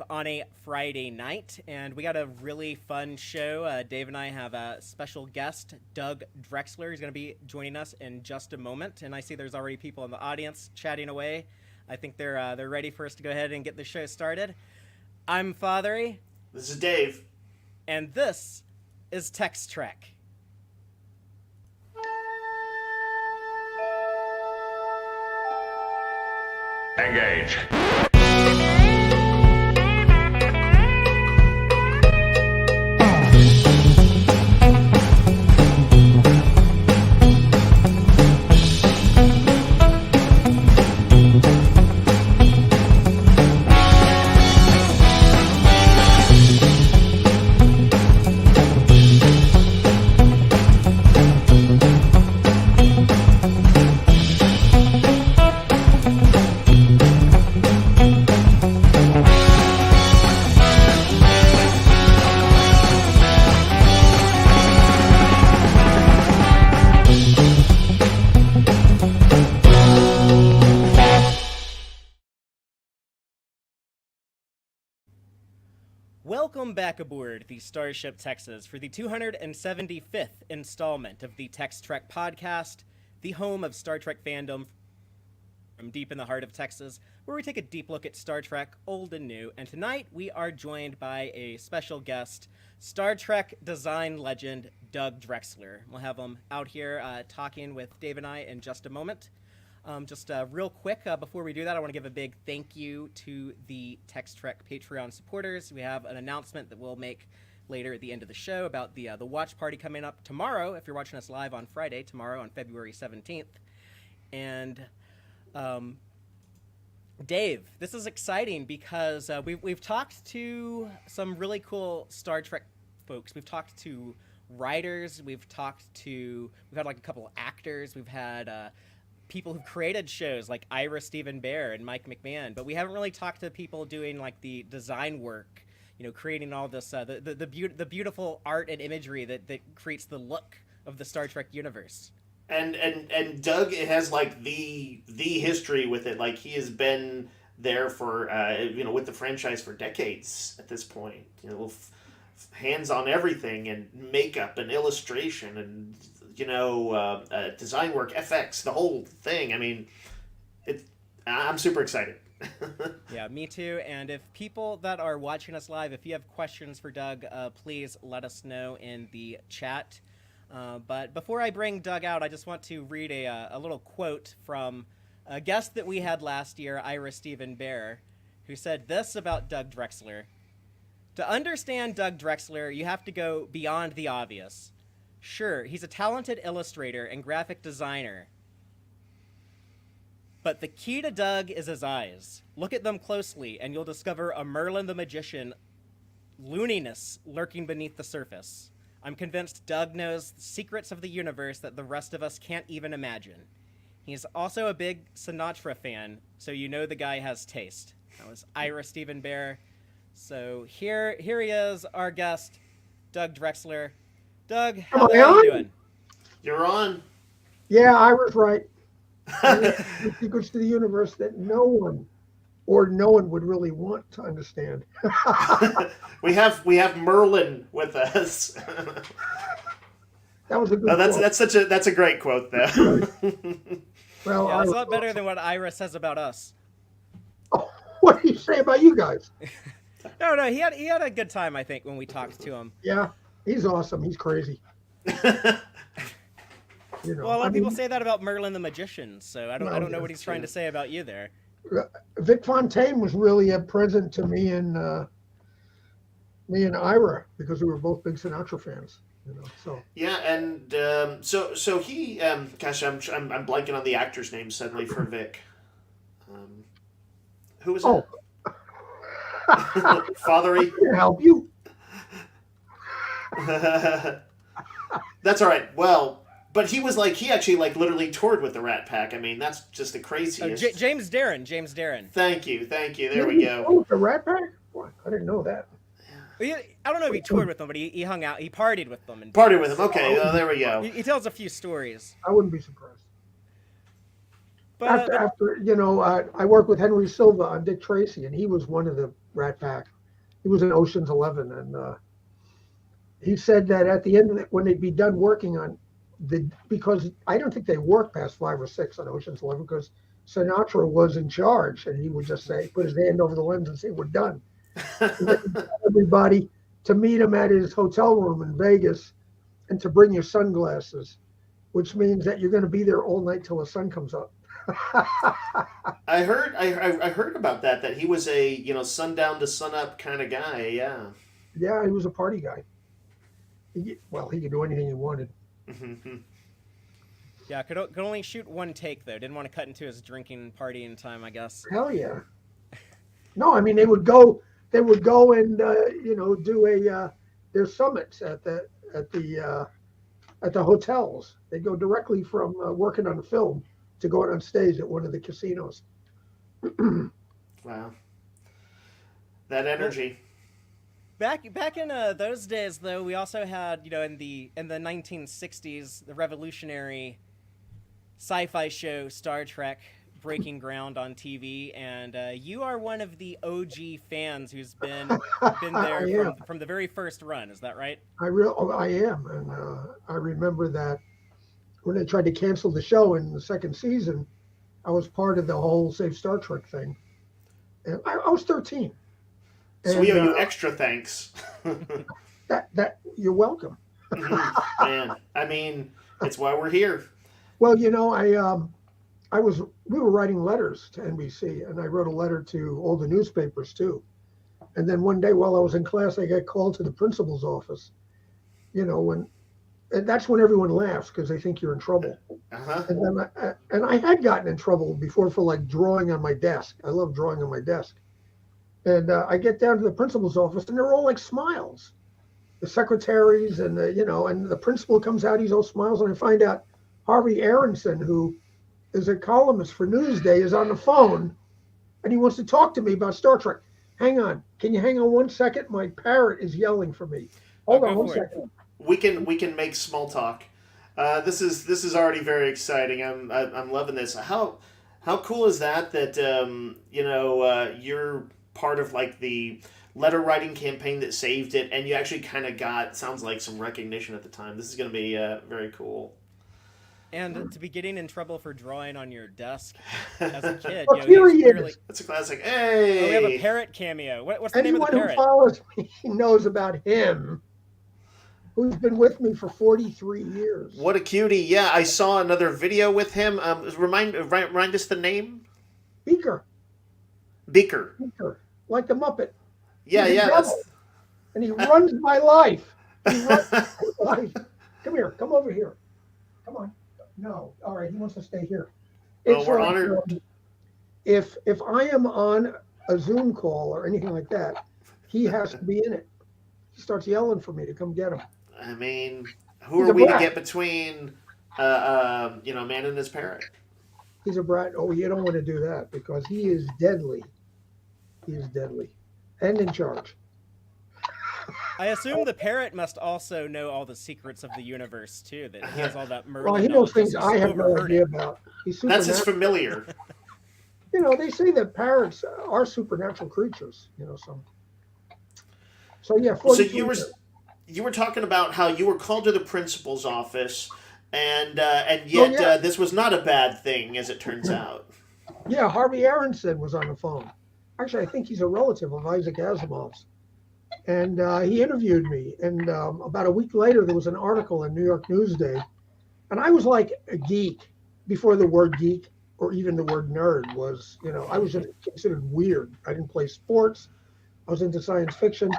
On a Friday night, and we got a really fun show. Dave and I have a special guest, Doug Drexler. He's going to be joining us in just a moment, and I see there's already people in the audience chatting away. I think they're ready for us to go ahead and get the show started. I'm Fatheree. This is Dave. And this is Tex-Trek. Engage. Welcome back aboard the Starship Texas for the 275th installment of the Tex-Trek podcast, the home of Star Trek fandom from deep in the heart of Texas, where we take a deep look at Star Trek, old and new. And tonight we are joined by a special guest, Star Trek design legend Doug Drexler. We'll have him out here talking with Dave and I in just a moment. Just real quick, before we do that, I want to give a big thank you to the Tex-Trek Patreon supporters. We have an announcement that we'll make later at the end of the show about the watch party coming up tomorrow, if you're watching us live on Friday, tomorrow on February 17th. And Dave, this is exciting because we've talked to some really cool Star Trek folks. We've talked to writers. We've had like a couple of actors. We've had people who've created shows like Ira Stephen Bear and Mike McMahon, but we haven't really talked to people doing like the design work, creating all this, the beautiful art and imagery that creates the look of the Star Trek universe. And Doug has like the history with it. Like he has been there for with the franchise for decades at this point. Hands on everything and makeup and illustration and design work, FX, the whole thing. I mean, I'm super excited. Yeah, me too. And if people that are watching us live, if you have questions for Doug, please let us know in the chat. But before I bring Doug out, I just want to read a little quote from a guest that we had last year, Ira Stephen Bear, who said this about Doug Drexler. To understand Doug Drexler, you have to go beyond the obvious. Sure, he's a talented illustrator and graphic designer. But the key to Doug is his eyes. Look at them closely, and you'll discover a Merlin the Magician looniness lurking beneath the surface. I'm convinced Doug knows the secrets of the universe that the rest of us can't even imagine. He's also a big Sinatra fan, so you know the guy has taste. That was Ira Stephen Bear. So here he is, our guest, Doug Drexler. Doug, how are you doing? You're on. Yeah, I was right. The secrets to the universe that no one would really want to understand. we have Merlin with us. That was a good quote. That's a great quote though. Well, yeah, it's a lot better than what Ira says about us. Oh, what did he say about you guys? No, he had a good time, I think, when we talked to him. Yeah, he's awesome. He's crazy. Well, a lot of people say that about Merlin the Magician, so I don't know what he's trying to say about you there. Vic Fontaine was really a present to me and Ira because we were both big Sinatra fans. So yeah, and so he gosh, I'm blanking on the actor's name suddenly for Vic. Who was it? Fatheree. Can I help you? That's all right. Well, but he actually literally toured with the Rat Pack. I mean, that's just the craziest. James Darren. Thank you. There we go. Oh, the Rat Pack? What? I didn't know that. I don't know if he toured with them, but he hung out. He partied with them. Partied with them. Okay, there we go. He tells a few stories. I wouldn't be surprised. After I worked with Henry Silva on Dick Tracy, and he was one of the Rat Pack. He was in Ocean's 11, and he said that at the end, when they'd be done working on because I don't think they worked past 5 or 6 on Ocean's 11 because Sinatra was in charge, and he would just say, put his hand over the lens and say, "We're done." And then he'd tell everybody to meet him at his hotel room in Vegas, and to bring your sunglasses, which means that you're going to be there all night till the sun comes up. I heard about that. That he was a sundown to sunup kind of guy. Yeah. Yeah, he was a party guy. He could do anything he wanted. Yeah, could only shoot one take though. Didn't want to cut into his drinking partying time, I guess. Hell yeah. No, I mean they would go and do their summits at the hotels. They go directly from working on a film to going on stage at one of the casinos. Wow. That energy. Back in those days, though, we also had, in the 1960s, the revolutionary sci-fi show Star Trek breaking ground on TV, and you are one of the OG fans who's been there from the very first run. Is that right? I am, and I remember that when they tried to cancel the show in the second season, I was part of the whole Save Star Trek thing, and I was 13. So we owe you extra thanks. that you're welcome. Man, I mean, it's why we're here. Well, we were writing letters to NBC, and I wrote a letter to all the newspapers too. And then one day while I was in class, I got called to the principal's office. And that's when everyone laughs because they think you're in trouble. Uh-huh. And I had gotten in trouble before for like drawing on my desk. I love drawing on my desk. And I get down to the principal's office, and they're all like smiles. The secretaries and and the principal comes out, he's all smiles, and I find out Harvey Aronson, who is a columnist for Newsday, is on the phone, and he wants to talk to me about Star Trek. Hang on, can you hang on 1 second? My parrot is yelling for me. Hold on 1 second. We can make small talk. This is already very exciting. I'm loving this. How cool is that? That you're part of like the letter writing campaign that saved it, and you actually kind of got, sounds like, some recognition at the time. This is going to be very cool. And to be getting in trouble for drawing on your desk as a kid. Here he is. That's a classic. Hey! We have a parrot cameo. What's the name of the parrot? Anyone who follows me knows about him, who's been with me for 43 years. What a cutie. Yeah, I saw another video with him. Remind us the name? Beaker. Like the Muppet. Yeah. And he runs my life. Come here. Come over here. Come on. No. All right. He wants to stay here. We're honored. If I am on a Zoom call or anything like that, he has to be in it. He starts yelling for me to come get him. I mean, who are we to get between, man and his parrot? He's a brat. Oh, you don't want to do that because he is deadly. He is deadly and in charge. I assume the parrot must also know all the secrets of the universe too. That he has all that murder. Well, he knows things I have no idea about. That's his familiar. They say that parrots are supernatural creatures. So yeah. So you were talking about how you were called to the principal's office, and yet this was not a bad thing, as it turns out. Yeah, Harvey Aronson was on the phone. Actually, I think he's a relative of Isaac Asimov's. And he interviewed me. And about a week later, there was an article in New York Newsday. And I was like a geek before the word geek or even the word nerd was, I was just considered weird. I didn't play sports. I was into science fiction.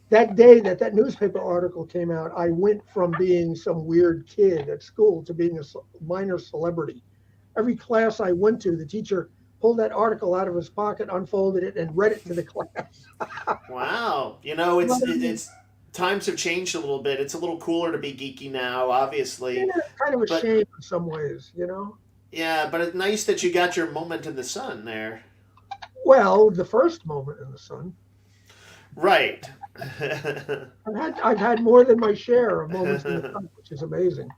That day that newspaper article came out, I went from being some weird kid at school to being a minor celebrity. Every class I went to, the teacher pulled that article out of his pocket, unfolded it, and read it to the class. Wow. It's times have changed a little bit. It's a little cooler to be geeky now, obviously. Yeah, kind of a shame in some ways, Yeah, but it's nice that you got your moment in the sun there. Well, the first moment in the sun. Right. I've had more than my share of moments in the sun, which is amazing.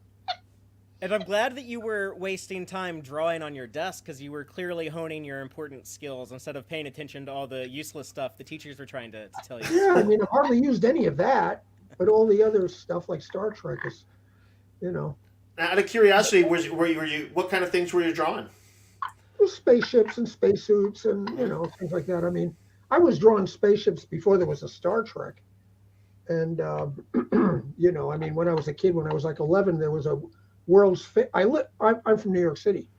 And I'm glad that you were wasting time drawing on your desk because you were clearly honing your important skills instead of paying attention to all the useless stuff the teachers were trying to tell you. Yeah, I mean, I've hardly used any of that, but all the other stuff like Star Trek is, you know, Out of curiosity, were you what kind of things were you drawing? spaceships and spacesuits and, things like that. I mean, I was drawing spaceships before there was a Star Trek. And, I mean, when I was a kid, when I was like 11, there was a World's Fair. I'm from New York City.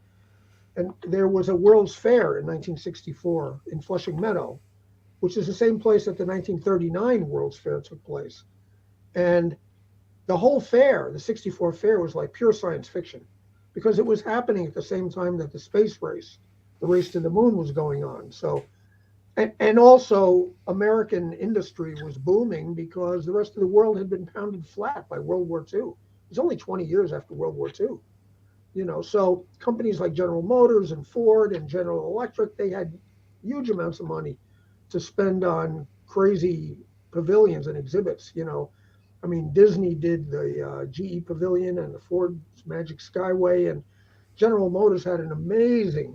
And there was a World's Fair in 1964 in Flushing Meadow, which is the same place that the 1939 World's Fair took place. And the whole fair, the 64 fair, was like pure science fiction because it was happening at the same time that the space race, the race to the moon, was going on. So, and also American industry was booming because the rest of the world had been pounded flat by World War II. It was only 20 years after World War II. So companies like General Motors and Ford and General Electric, they had huge amounts of money to spend on crazy pavilions and exhibits. I mean, Disney did the GE Pavilion and the Ford's Magic Skyway, and General Motors had an amazing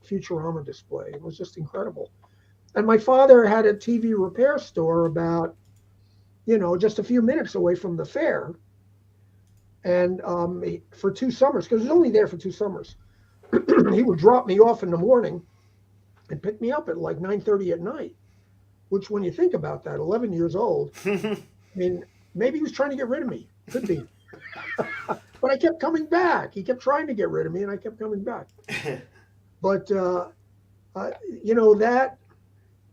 Futurama display. It was just incredible. And my father had a TV repair store about, just a few minutes away from the fair. And for 2 summers, because he was only there for 2 summers, he would drop me off in the morning and pick me up at like 9:30 at night, which when you think about that, 11 years old, I mean, maybe he was trying to get rid of me. Could be. But I kept coming back. He kept trying to get rid of me, and I kept coming back. But, that,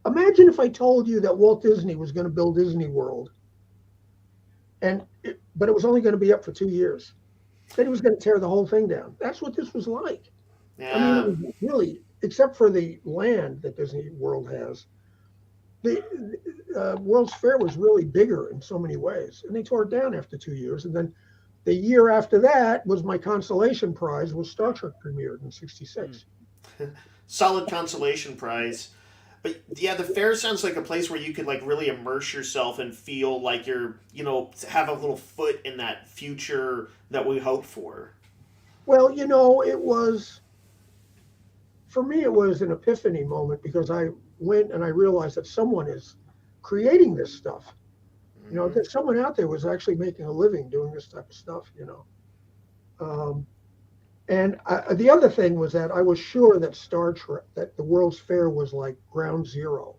imagine if I told you that Walt Disney was going to build Disney World, but it was only going to be up for 2 years. Then he was going to tear the whole thing down. That's what this was like. Yeah. I mean, it was really, except for the land that Disney World has, the World's Fair was really bigger in so many ways. And they tore it down after 2 years. And then the year after that was my consolation prize, was Star Trek premiered in '66. Solid consolation prize. But yeah, the fair sounds like a place where you could like really immerse yourself and feel like you're, have a little foot in that future that we hope for. Well, for me, it was an epiphany moment because I went and I realized that someone is creating this stuff. That someone out there was actually making a living doing this type of stuff, And the other thing was that I was sure that Star Trek, that the World's Fair was like ground zero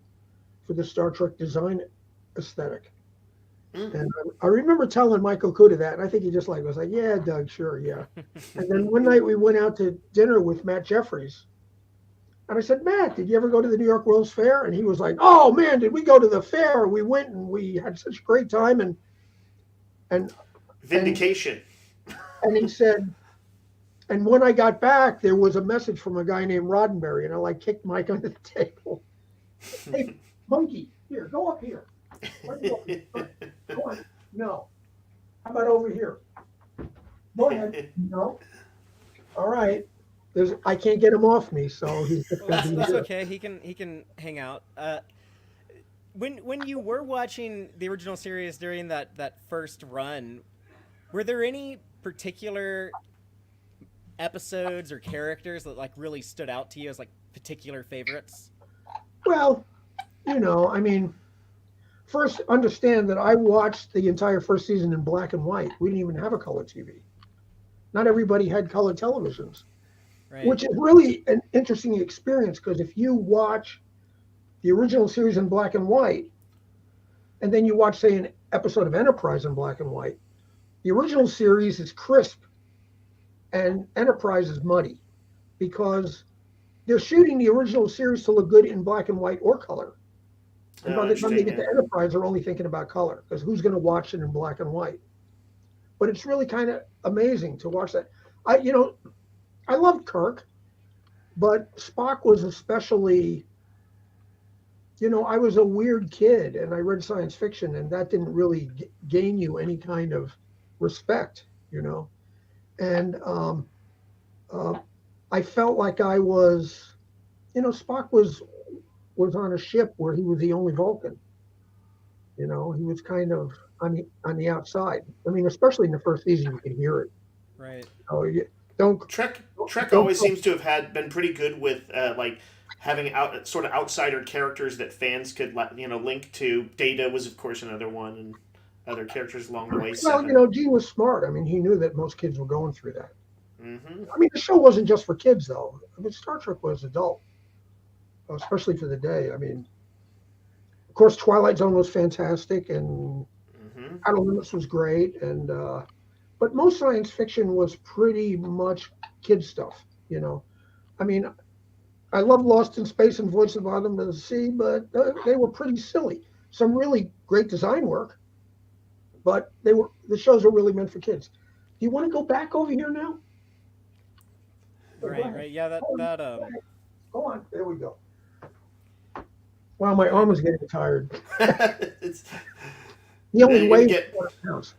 for the Star Trek design aesthetic. And I remember telling Mike Okuda that, and I think he just was like, yeah, Doug, sure, yeah. And then one night we went out to dinner with Matt Jeffries. And I said, Matt, did you ever go to the New York World's Fair? And he was like, oh, man, did we go to the fair? We went and we had such a great time. And Vindication. And he said, and when I got back, there was a message from a guy named Roddenberry, and I kicked Mike under the table. Hey, monkey, here, go up here. Go on. No. How about over here? Go ahead. No. All right. I can't get him off me, so he's. That's okay. He can hang out. When you were watching the original series during that first run, were there any particular episodes or characters that really stood out to you as particular favorites? Well, I mean, first understand that I watched the entire first season in black and white. We didn't even have a color TV. Not everybody had color televisions, right. Which is really an interesting experience because if you watch the original series in black and white, and then you watch, say, an episode of Enterprise in black and white, the original series is crisp and Enterprise is muddy because they're shooting the original series to look good in black and white or color. And by the time they get to Enterprise, they're only thinking about color because who's going to watch it in black and white? But it's really kind of amazing to watch that. I loved Kirk, but Spock was especially, I was a weird kid and I read science fiction and that didn't really gain you any kind of respect, And I felt like I was, Spock was on a ship where he was the only Vulcan. He was kind of on the outside. I mean, especially in the first season, you can hear it. Right. Oh, don't Trek don't, always don't seems to have been pretty good with like having sort of outsider characters that fans could link to. Data was of course another one, and other characters along the way. well, Seven. Gene was smart. I mean, he knew that most kids were going through that. Mm-hmm. I mean, the show wasn't just for kids, though. I mean, Star Trek was adult, especially for the day. I mean, of course, Twilight Zone was fantastic, and Mm-hmm. Outer Limits was great, and but most science fiction was pretty much kid stuff. I mean, I love Lost in Space and Voice of the Bottom of the Sea, but they were pretty silly. Some really great design work, but the shows were really meant for kids. Do you want to go back over here now? Right. Yeah. That Go on. There we go. Wow, my arm is getting tired. It's, He only you weighs get- 400 pounds.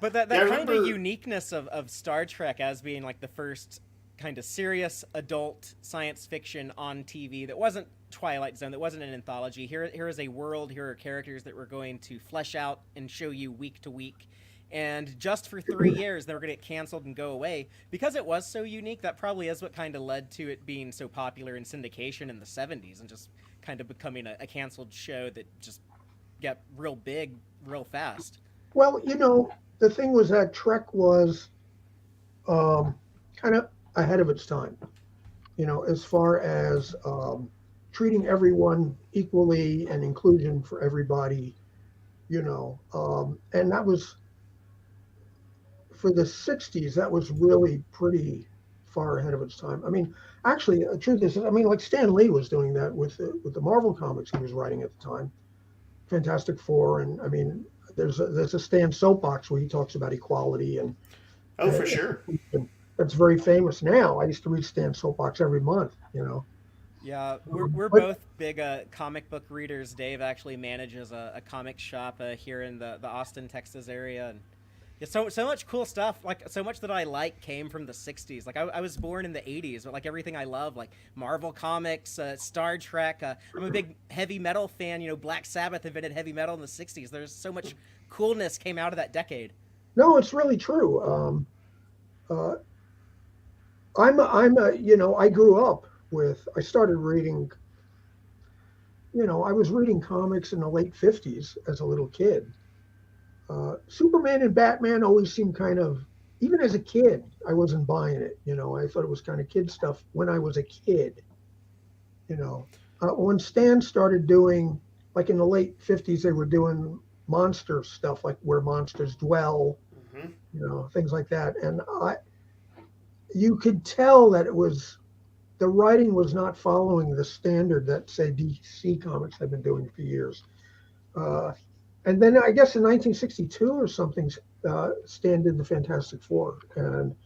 But that Yeah, I kind of remember- uniqueness of Star Trek as being like the first kind of serious adult science fiction on TV that wasn't Twilight Zone, that wasn't an anthology. Here is a world, here are characters that we're going to flesh out and show you week to week. And just for 3 years, they were going to get canceled and go away. Because it was so unique, that probably is what kind of led to it being so popular in syndication in the 70s and just kind of becoming a canceled show that just got real big real fast. Well, the thing was that Trek was kind of ahead of its time, as far as treating everyone equally and inclusion for everybody, and that was for the 60s, that was really pretty far ahead of its time. I mean, actually, the truth is, I mean, like Stan Lee was doing that with the Marvel comics he was writing at the time, Fantastic Four, and I mean, there's a Stan soapbox where he talks about equality and. Oh, for sure. That's very famous now. I used to read Stan soapbox every month. Yeah, we're both big comic book readers. Dave actually manages a comic shop here in the Austin, Texas area, and yeah, so much cool stuff. Like so much that I like came from the '60s. Like I was born in the '80s, but like everything I love, like Marvel comics, Star Trek. I'm a big heavy metal fan. Black Sabbath invented heavy metal in the '60s. There's so much coolness came out of that decade. No, it's really true. I grew up with. I started reading. I was reading comics in the late '50s as a little kid. Superman and Batman always seemed kind of, even as a kid, I wasn't buying it. I thought it was kind of kid stuff when I was a kid. When Stan started doing, like in the late '50s, they were doing monster stuff, like Where Monsters Dwell, things like that. And you could tell that the writing was not following the standard that, say, DC Comics have been doing for years. And then I guess in 1962 or something, Stan did the Fantastic Four, and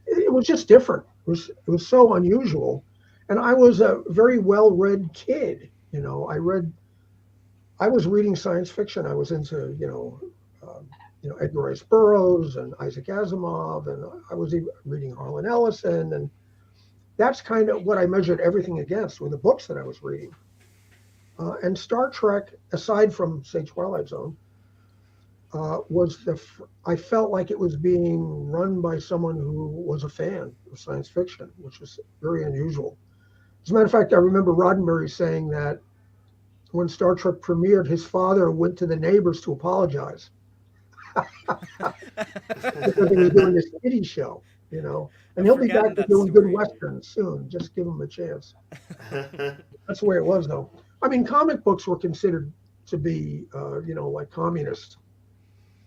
it was just different. It was so unusual, and I was a very well-read kid. I was reading science fiction. I was into Edgar Rice Burroughs and Isaac Asimov, and I was even reading Harlan Ellison, and that's kind of what I measured everything against were the books that I was reading. And Star Trek, aside from, say, Twilight Zone, I felt like it was being run by someone who was a fan of science fiction, which was very unusual. As a matter of fact, I remember Roddenberry saying that when Star Trek premiered, his father went to the neighbors to apologize because he was doing this kiddie show, and he'll be back to doing good westerns soon. Just give him a chance. That's the way it was, though. I mean, comic books were considered to be, like communist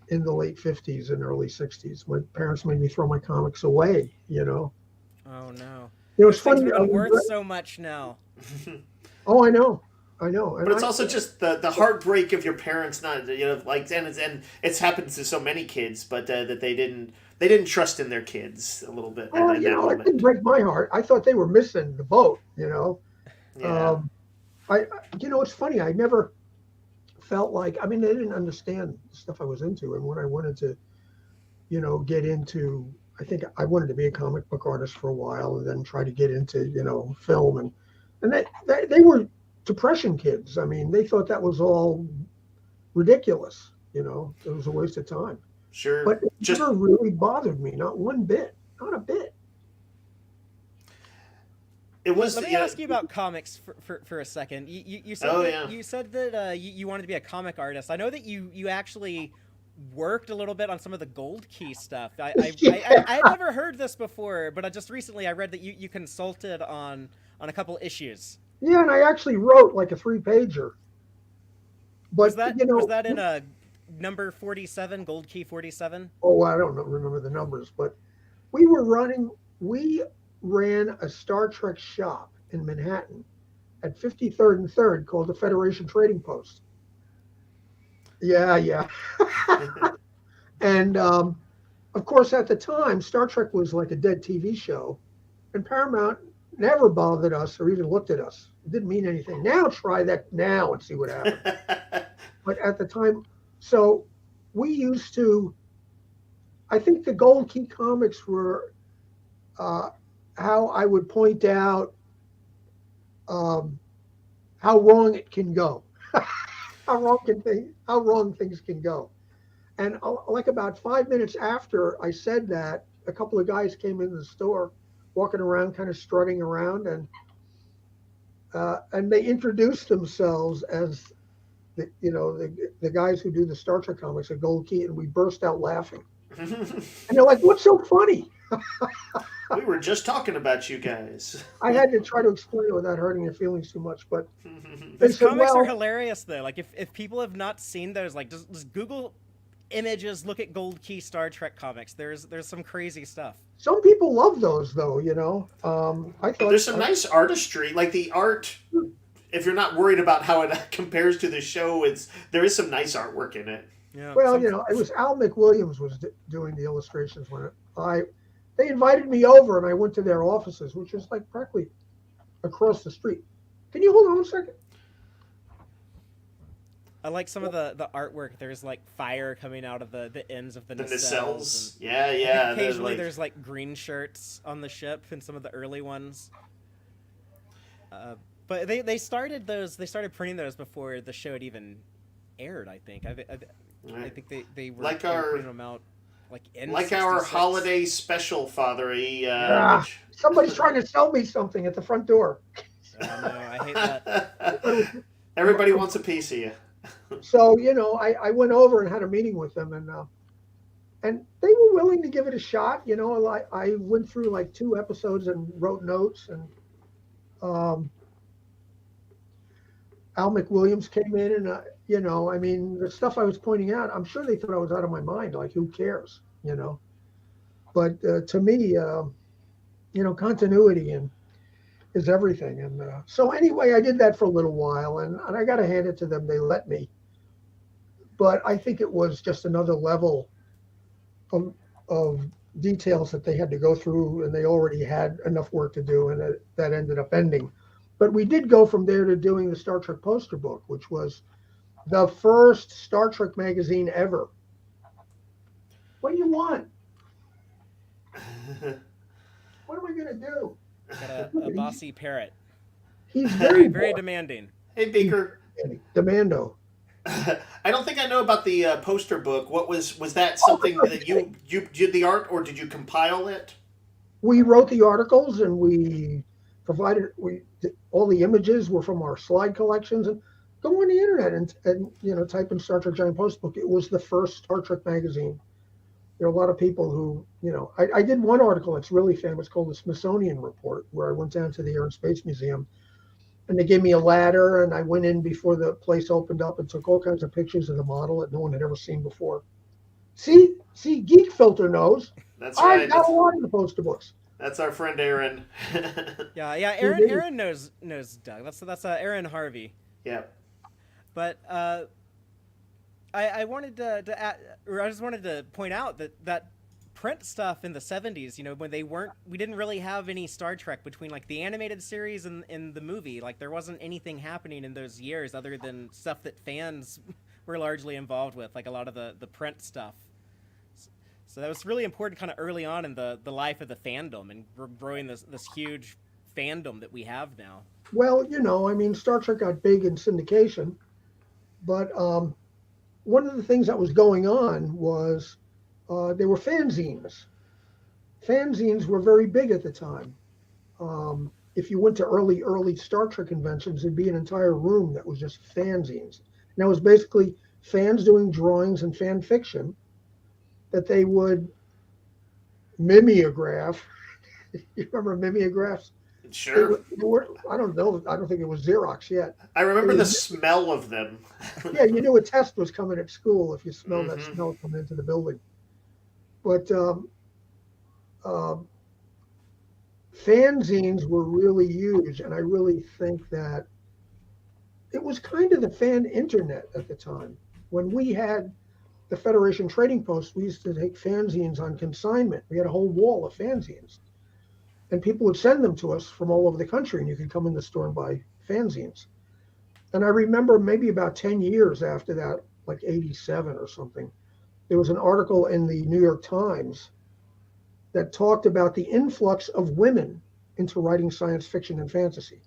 in the late '50s and early '60s. My parents made me throw my comics away. Oh no! It's funny. Things are worth so much now. Oh, I know. And but it's also just the heartbreak of your parents not and it's happened to so many kids, but that they didn't trust in their kids a little bit. Oh, it didn't break my heart. I thought they were missing the boat. Yeah. It's funny. I never felt like. I mean, they didn't understand the stuff I was into, and when I wanted to, get into. I think I wanted to be a comic book artist for a while, and then try to get into film, and they were Depression kids. I mean, they thought that was all ridiculous. It was a waste of time. Sure. But it never really bothered me, not one bit, not a bit. It was. Let me ask you about comics for a second. You said you said that you wanted to be a comic artist. I know that you actually worked a little bit on some of the Gold Key stuff. I had never heard this before, but just recently I read that you consulted on a couple issues. Yeah, and I actually wrote like a 3-pager. But was that in a number 47, Gold Key 47? Oh, I don't remember the numbers, but we ran a Star Trek shop in Manhattan at 53rd and 3rd called the Federation Trading Post. Yeah. And of course, at the time, Star Trek was like a dead TV show, and Paramount never bothered us or even looked at us. It didn't mean anything. Now try that now and see what happens. But at the time, so we used to, I think the Gold Key comics were how I would point out how wrong it can go, how wrong things can go. And like about 5 minutes after I said that, a couple of guys came into the store, walking around, kind of strutting around, and they introduced themselves as the guys who do the Star Trek comics at Gold Key, and we burst out laughing. And they're like, "What's so funny?" We were just talking about you guys. I had to try to explain it without hurting their feelings too much, but those comics are hilarious though. Like if people have not seen those, like just Google images, look at Gold Key Star Trek comics. There's some crazy stuff. Some people love those though, I thought there's some nice artistry, like the art. If you're not worried about how it compares to the show, there is some nice artwork in it. Yeah. Well, it was Al McWilliams was doing the illustrations when they invited me over, and I went to their offices, which was like practically across the street. Can you hold on a second? I like some of the artwork. There's like fire coming out of the ends of the nacelles. Yeah. Occasionally there's like green shirts on the ship in some of the early ones. But they started printing those before the show had even aired, I think. I think they were printing them out like our holiday special, Fatheree. Somebody's trying to sell me something at the front door. Oh, no, I hate that. Everybody wants a piece of you. So, I went over and had a meeting with them, and they were willing to give it a shot. I went through like 2 episodes and wrote notes, and Al McWilliams came in, and the stuff I was pointing out, I'm sure they thought I was out of my mind. Like, who cares, But to me, continuity is everything. And so anyway, I did that for a little while, and I got to hand it to them. They let me. But I think it was just another level of details that they had to go through, and they already had enough work to do, and that ended up ending. But we did go from there to doing the Star Trek poster book, which was the first Star Trek magazine ever. What do you want? What am I going to do? Got a bossy parrot. He's very, very demanding. Hey, Beaker. Demando. I don't think I know about the poster book. What was that something that you did the art, or did you compile it? We wrote the articles, and we provided all the images were from our slide collections. And go on the internet and type in Star Trek Giant Post Book. It was the first Star Trek magazine. There are a lot of people who, I did one article that's really famous called the Smithsonian Report, where I went down to the Air and Space Museum, and they gave me a ladder, and I went in before the place opened up and took all kinds of pictures of the model that no one had ever seen before. See, Geek Filter knows. That's right. I got a lot of the poster books. That's our friend Aaron. Yeah. Aaron knows Doug. That's Aaron Harvey. Yeah. But I wanted I just wanted to point out that print stuff in the 70s, when we didn't really have any Star Trek between like the animated series and the movie. Like there wasn't anything happening in those years other than stuff that fans were largely involved with, like a lot of the print stuff. So that was really important kind of early on in the life of the fandom and growing this huge fandom that we have now. Well, Star Trek got big in syndication, but one of the things that was going on was they were fanzines. Fanzines were very big at the time. If you went to early Star Trek conventions, there'd be an entire room that was just fanzines. And that was basically fans doing drawings and fan fiction that they would mimeograph. You remember mimeographs? Sure. I don't know. I don't think it was Xerox yet. I remember the smell of them. Yeah, you knew a test was coming at school if you smelled that smell coming into the building. But fanzines were really huge, and I really think that it was kind of the fan internet at the time. When we had the Federation Trading Post, we used to take fanzines on consignment. We had a whole wall of fanzines, and people would send them to us from all over the country, and you could come in the store and buy fanzines. And I remember maybe about 10 years after that, like 87 or something, there was an article in the New York Times that talked about the influx of women into writing science fiction and fantasy.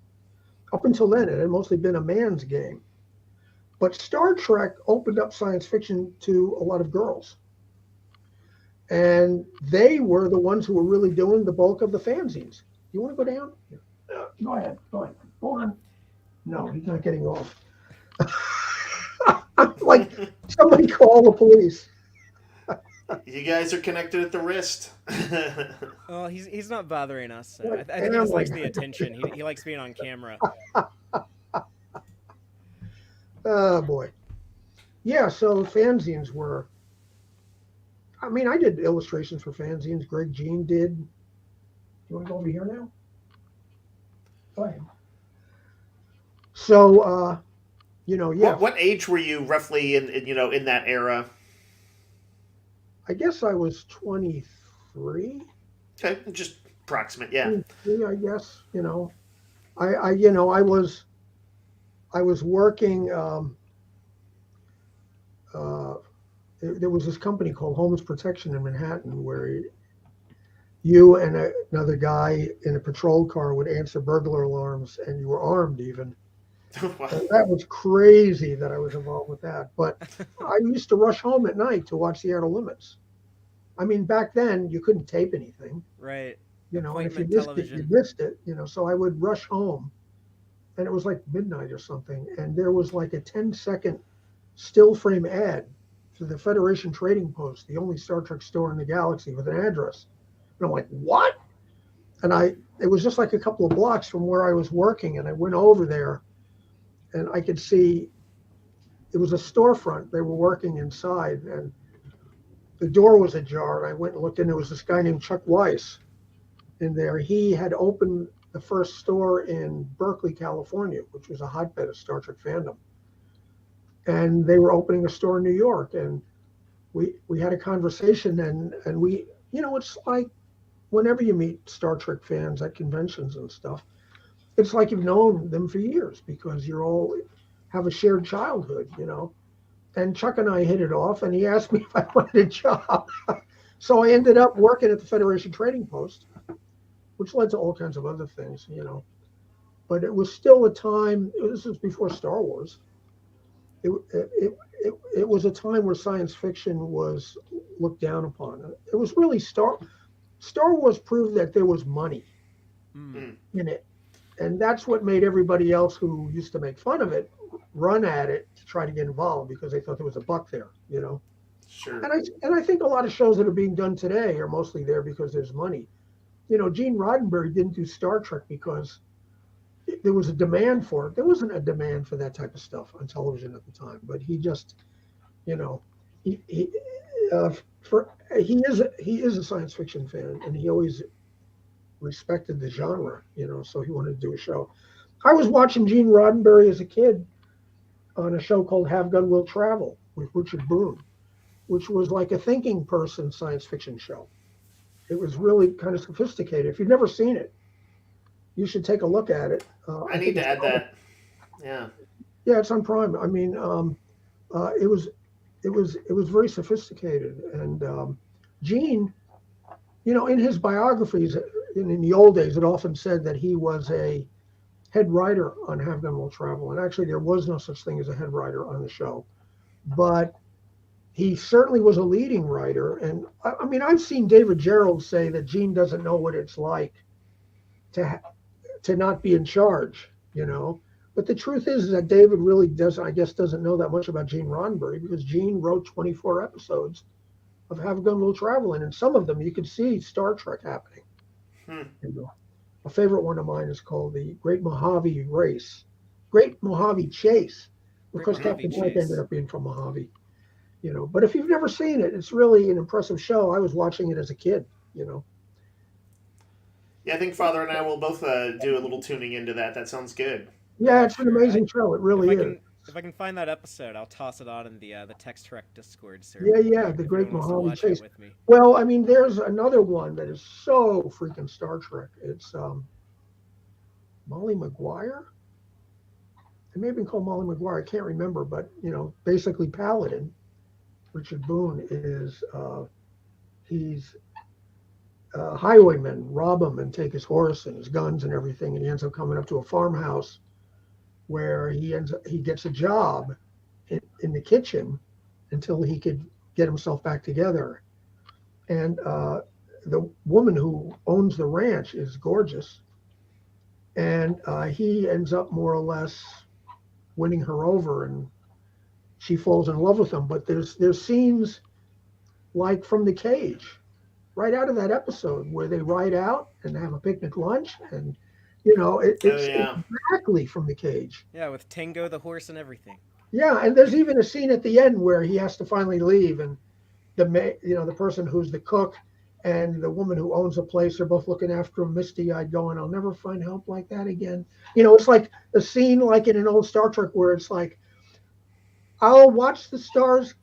Up until then, it had mostly been a man's game. But Star Trek opened up science fiction to a lot of girls. And they were the ones who were really doing the bulk of the fanzines. You want to go down? Go ahead. Go ahead. Go on. No, he's not getting off. Like, somebody call the police. You guys are connected at the wrist. Well, he's not bothering us. So I think he just likes the attention. He likes being on camera. Oh, boy. Yeah, so fanzines were... I mean, I did illustrations for fanzines. Greg Jean did. You want to go over here now? Go ahead. So, yeah. What age were you roughly in that era? I guess I was 23. Okay, just approximate, yeah. 23, I guess. I was working. There was this company called Homeless Protection in Manhattan where you and another guy in a patrol car would answer burglar alarms, and you were armed even. Wow. That was crazy that I was involved with that. But I used to rush home at night to watch The Outer Limits. I mean, back then you couldn't tape anything. Right. And if you missed it, you missed it. So I would rush home, and it was like midnight or something, and there was like a 10-second still frame ad for the Federation Trading Post, the only Star Trek store in the galaxy with an address. And I'm like, what? And it was just like a couple of blocks from where I was working, and I went over there, and I could see it was a storefront. They were working inside, and the door was ajar. And I went and looked in. There was this guy named Chuck Weiss in there. He had opened the first store in Berkeley, California, which was a hotbed of Star Trek fandom. And they were opening a store in New York, and we had a conversation, and we, it's like whenever you meet Star Trek fans at conventions and stuff, it's like you've known them for years because you all have a shared childhood, And Chuck and I hit it off, and he asked me if I wanted a job. So I ended up working at the Federation Trading Post, which led to all kinds of other things, But it was still a time, this was before Star Wars. It was a time where science fiction was looked down upon. It was really Star Wars proved that there was money in it. And that's what made everybody else who used to make fun of it run at it to try to get involved because they thought there was a buck there, Sure. And I think a lot of shows that are being done today are mostly there because there's money. Gene Roddenberry didn't do Star Trek because there was a demand for it. There wasn't a demand for that type of stuff on television at the time, but he just, he is a science fiction fan, and he always respected the genre, so he wanted to do a show. I was watching Gene Roddenberry as a kid on a show called Have Gun Will Travel with Richard Boone, which was like a thinking person science fiction show. It was really kind of sophisticated. If you've never seen it, you should take a look at it. I need to add that. Yeah. Yeah, it's on Prime. I mean, it was very sophisticated, and Gene, in his biographies in the old days, it often said that he was a head writer on Have Gun Will Travel, and actually there was no such thing as a head writer on the show, but he certainly was a leading writer. And I mean, I've seen David Gerrold say that Gene doesn't know what it's like to not be in charge, you know. But the truth is that David really doesn't know that much about Gene Roddenberry, because Gene wrote 24 episodes of Have a Gun Will Travel, and in some of them you could see Star Trek happening. You know, a favorite one of mine is called the Great Mojave Chase, because Captain Pike ended up being from Mojave. You know, but if you've never seen it, it's really an impressive show. I was watching it as a kid, you know. Yeah, I think Father and I will both do a little tuning into that. That sounds good. Yeah, it's an amazing show. It really is. If I can find that episode, I'll toss it on in the Tex-Trek Discord server. Yeah, the Great Mojave Chase. With me. Well, I mean, there's another one that is so freaking Star Trek. It's Molly Maguire. It may have been called Molly Maguire. I can't remember, but you know, basically Paladin. Richard Boone is he's a highwayman, rob him and take his horse and his guns and everything, and he ends up coming up to a farmhouse where he gets a job in the kitchen until he could get himself back together. And the woman who owns the ranch is gorgeous, and he ends up more or less winning her over, and she falls in love with him. But there's scenes like from The Cage, right out of that episode, where they ride out and have a picnic lunch, and you know, it's exactly from The Cage. Yeah, with Tango the horse and everything. Yeah, and there's even a scene at the end where he has to finally leave, and the person who's the cook and the woman who owns the place are both looking after him, misty-eyed, going, "I'll never find help like that again." You know, it's like a scene like in an old Star Trek where it's like, "I'll watch the stars,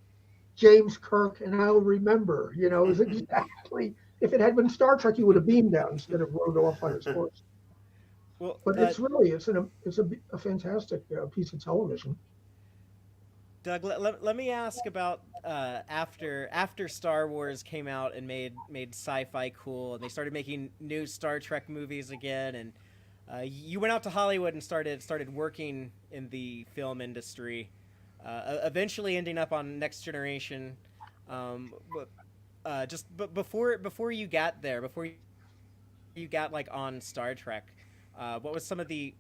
James Kirk, and I'll remember." You know, is exactly, if it had been Star Trek, he would have beamed down instead of rode off on his horse. Well, but it's a fantastic piece of television. Doug, let me ask about after Star Wars came out and made sci-fi cool, and they started making new Star Trek movies again, and you went out to Hollywood and started working in the film industry, eventually ending up on Next Generation. But before you got there, before you got like on Star Trek, what was some of the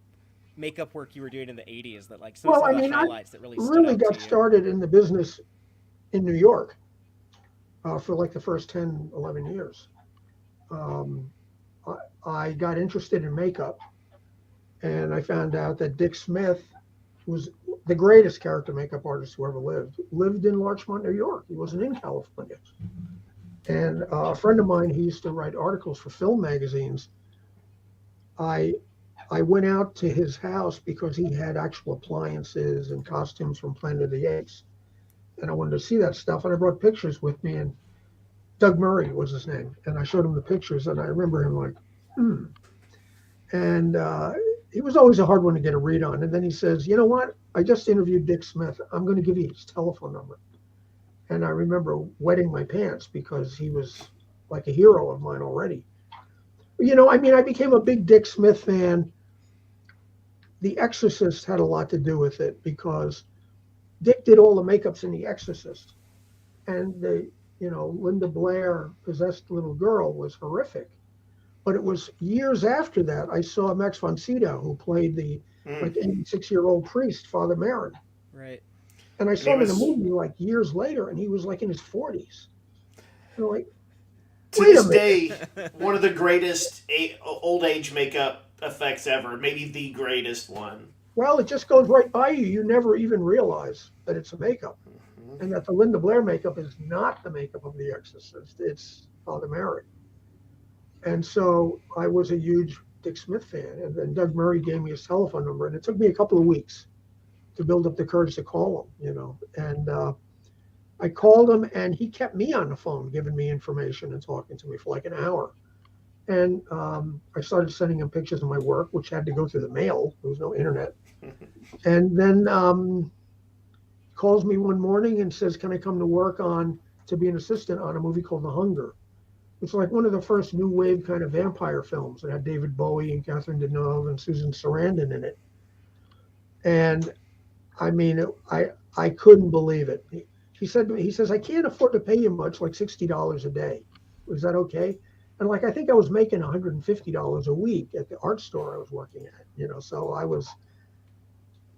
makeup work you were doing in the 80s that like some of the highlights that really got started in the business in New York for like the first 10, 11 years. I got interested in makeup, and I found out that Dick Smith was the greatest character makeup artist who ever lived in Larchmont, New York. He wasn't in California. And a friend of mine, he used to write articles for film magazines. I went out to his house because he had actual appliances and costumes from Planet of the Apes. And I wanted to see that stuff. And I brought pictures with me, and Doug Murray was his name. And I showed him the pictures, and I remember him like, And he was always a hard one to get a read on. And then he says, "You know what? I just interviewed Dick Smith. I'm going to give you his telephone number." And I remember wetting my pants because he was like a hero of mine already. You know, I mean, I became a big Dick Smith fan. The Exorcist had a lot to do with it because Dick did all the makeups in The Exorcist. And Linda Blair, possessed little girl, was horrific. But it was years after that I saw Max von Sydow, who played the like 86-year-old priest, Father Merrin. Right. And I saw him in a movie like years later, and he was like in his 40s. And I'm like, to this day, one of the greatest old age makeup effects ever, maybe the greatest one. Well, it just goes right by you. You never even realize that it's a makeup, and that the Linda Blair makeup is not the makeup of The Exorcist. It's Father Merrin. And so I was a huge Dick Smith fan, and then Doug Murray gave me his telephone number, and it took me a couple of weeks to build up the courage to call him, and I called him, and he kept me on the phone, giving me information and talking to me for like an hour. And I started sending him pictures of my work, which had to go through the mail. There was no internet. And then calls me one morning and says, "Can I come to work to be an assistant on a movie called The Hunger?" It's like one of the first new wave kind of vampire films. It had David Bowie and Catherine Deneuve and Susan Sarandon in it. And I mean, I couldn't believe it. he said to me, he says, I can't afford to pay you much, like $60 a day. Was that okay? And like, I think I was making $150 a week at the art store I was working at, so I was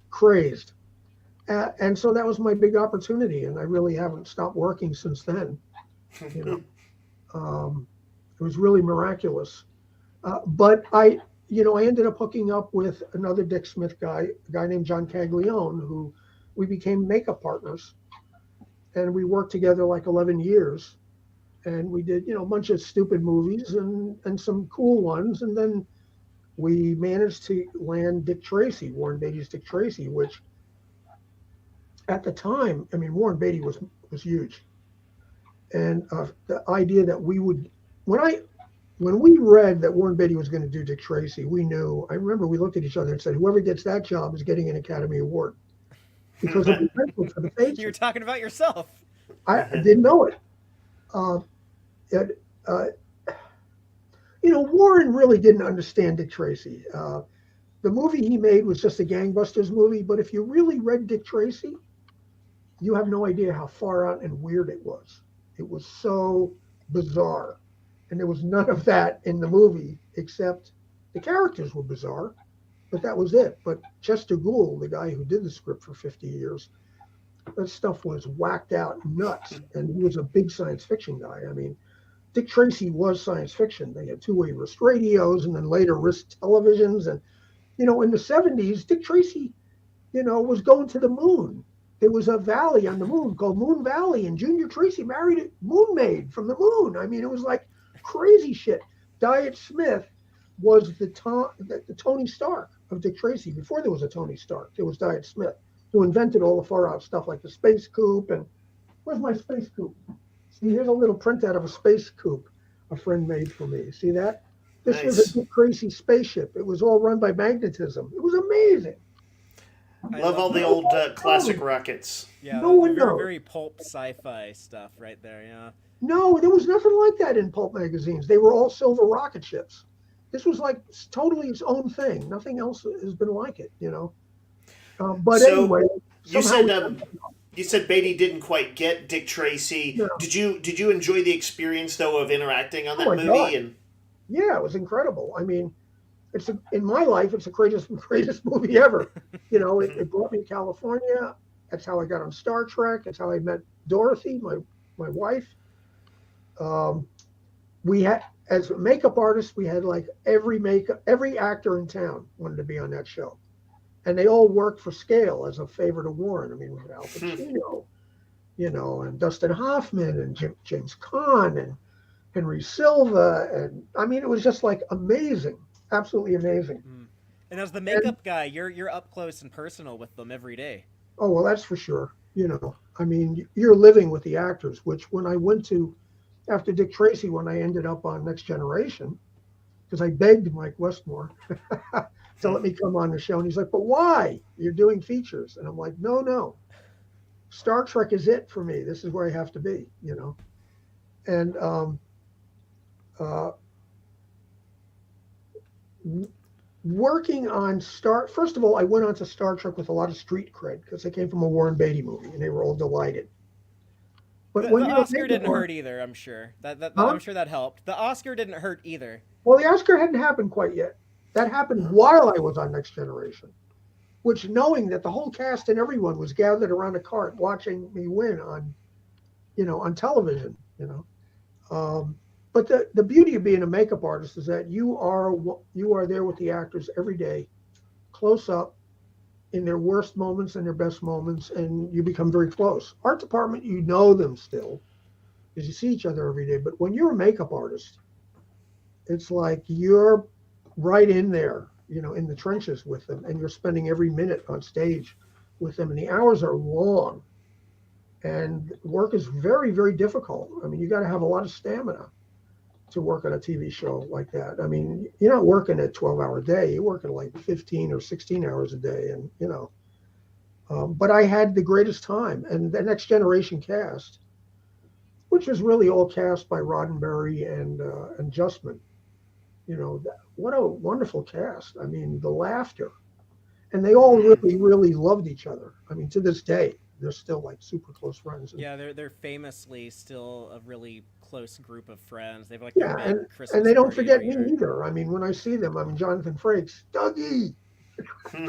crazed. And so that was my big opportunity. And I really haven't stopped working since then. It was really miraculous. But I ended up hooking up with another Dick Smith guy, a guy named John Caglione, who we became makeup partners. And we worked together like 11 years. And we did, a bunch of stupid movies and some cool ones. And then we managed to land Dick Tracy, Warren Beatty's Dick Tracy, which at the time, Warren Beatty was huge. And the idea that we would, when we read that Warren Beatty was going to do Dick Tracy, we knew, I remember we looked at each other and said, whoever gets that job is getting an Academy Award. Because of the potential for the face. You were talking about yourself. I didn't know it. Warren really didn't understand Dick Tracy. The movie he made was just a gangbusters movie, but if you really read Dick Tracy, you have no idea how far out and weird it was. It was so bizarre. And there was none of that in the movie, except the characters were bizarre, but that was it. But Chester Gould, the guy who did the script for 50 years, that stuff was whacked out nuts. And he was a big science fiction guy. Dick Tracy was science fiction. They had two-way wrist radios and then later wrist televisions. And, in the 70s, Dick Tracy, was going to the moon. There was a valley on the moon called Moon Valley, and Junior Tracy married a moon maid from the moon. It was like crazy shit. Diet Smith was the Tony Stark of Dick Tracy. Before there was a Tony Stark, there was Diet Smith, who invented all the far out stuff like the space coupe. And where's my space coupe? See, here's a little printout of a space coupe a friend made for me. See that? This Nice. was a Dick Tracy spaceship. It was all run by magnetism. It was amazing. Love all the old classic rockets. Yeah, No one very, knows. very pulp sci-fi stuff right there, yeah. No, there was nothing like that in pulp magazines. They were all silver rocket ships. This was like totally its own thing. Nothing else has been like it, But So, anyway, You somehow said you said Beatty didn't quite get Dick Tracy. No. Did you enjoy the experience though of interacting on that my movie? God. And yeah, it was incredible. In my life, it's the greatest movie ever. It brought me to California. That's how I got on Star Trek. That's how I met Dorothy, my wife. We had, as makeup artists, we had like every actor in town wanted to be on that show. And they all worked for scale as a favor to Warren. We had Al Pacino, and Dustin Hoffman and James Caan and Henry Silva. And it was just like amazing, absolutely amazing. And as the makeup guy, you're up close and personal with them every day. Oh, well, that's for sure. You're living with the actors, which when I went to, after Dick Tracy, when I ended up on Next Generation, because I begged Mike Westmore to let me come on the show. And he's like, but why? You're doing features. And I'm like, no. Star Trek is it for me. This is where I have to be, And working on first of all, I went on to Star Trek with a lot of street cred because I came from a Warren Beatty movie and they were all delighted. But when the you're Oscar didn't hurt either, I'm sure. I'm sure that helped. The Oscar didn't hurt either. Well, the Oscar hadn't happened quite yet. That happened while I was on Next Generation, which knowing that the whole cast and everyone was gathered around a cart watching me win on television, But the beauty of being a makeup artist is that you are there with the actors every day, close up, in their worst moments and their best moments, and you become very close. Art department, you know them still, because you see each other every day. But when you're a makeup artist, it's like you're right in there, in the trenches with them, and you're spending every minute on stage with them, and the hours are long, and work is very, very difficult. You got to have a lot of stamina to work on a TV show like that. You're not working a 12-hour day. You're working like 15 or 16 hours a day. And, but I had the greatest time. And the Next Generation cast, which was really all cast by Roddenberry and Justman, what a wonderful cast. The laughter. And they all really, really loved each other. To this day, they're still like super close friends. And, Yeah, they're famously still a really close group of friends. They have like their yeah, big Christmas and they don't party forget every me year. either. I mean, when I see them, I mean, Jonathan Frakes, Dougie,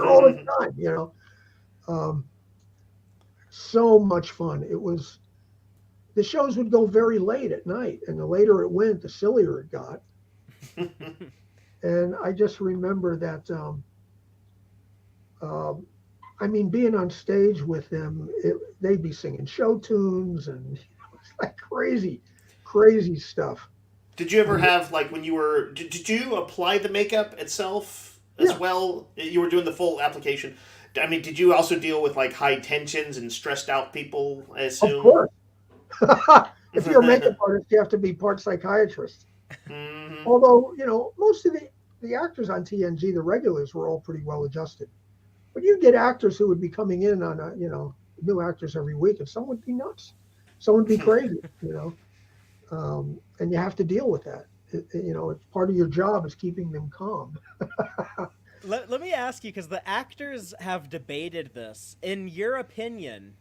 all the time, so much fun. The shows would go very late at night, and the later it went, the sillier it got. And I just remember that, I mean, being on stage with them, they'd be singing show tunes, and it's like crazy, crazy stuff. Did you ever have, like, when you were, did you apply the makeup itself as Yeah. well? You were doing the full application. I mean, did you also deal with, like, high tensions and stressed out people, I assume? Of course. If you're a makeup artist, you have to be part psychiatrist. Mhm. Although, most of the actors on TNG, the regulars, were all pretty well adjusted. But you get actors who would be coming in on new actors every week, and some would be nuts. Some would be crazy, and you have to deal with that. It's part of your job is keeping them calm. Let me ask you, because the actors have debated this. In your opinion,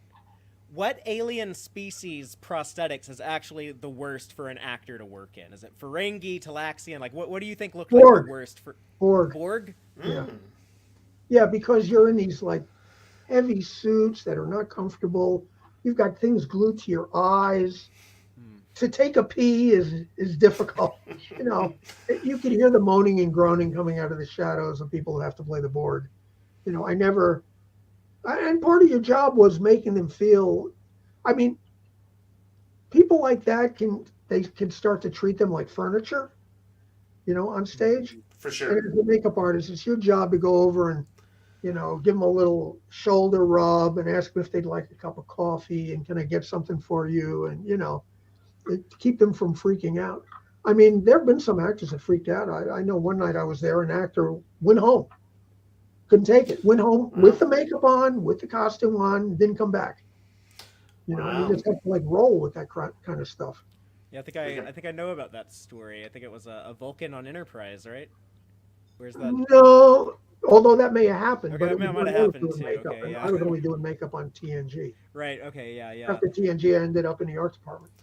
what alien species prosthetics is actually the worst for an actor to work in? Is it Ferengi, Talaxian? Like, what do you think looked like Borg. the worst for Borg. Borg? Yeah. Yeah, because you're in these like heavy suits that are not comfortable. You've got things glued to your eyes. To take a pee is difficult. You can hear the moaning and groaning coming out of the shadows of people who have to play the Borg. And part of your job was making them feel. I mean, people like that can start to treat them like furniture, on stage. For sure. And as a makeup artist, it's your job to go over and, give them a little shoulder rub and ask them if they'd like a cup of coffee and can I get something for you? And, keep them from freaking out. I mean, there have been some actors that freaked out. I know one night I was there, an actor went home, couldn't take it, went home with the makeup on, with the costume on, didn't come back. Wow. You just have to like roll with that kind of stuff. Yeah, I think I know about that story. I think it was a Vulcan on Enterprise, right? Where's that? No, although that may have happened, Okay, but that might have happened too. Makeup, Okay, yeah. I was only doing makeup on TNG. Right. Okay. Yeah. Yeah. After TNG, I ended up in the art department.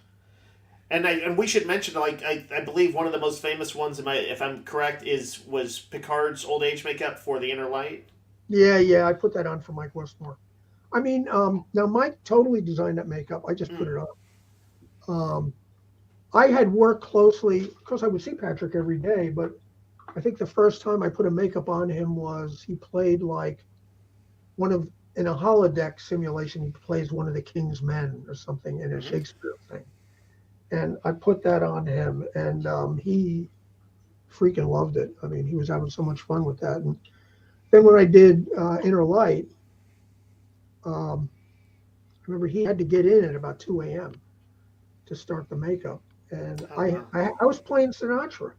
And we should mention, like, I believe one of the most famous ones, if I'm correct, was Picard's old age makeup for the Inner Light. Yeah, I put that on for Mike Westmore. I mean, now Mike totally designed that makeup. I just put it on. I had worked closely, because I would see Patrick every day, but I think the first time I put a makeup on him was he played like in a holodeck simulation, he plays one of the King's Men or something in a Shakespeare thing. And I put that on him, and he freaking loved it. I mean, he was having so much fun with that. And then when I did Inner Light, I remember he had to get in at about 2 a.m. to start the makeup. And I was playing Sinatra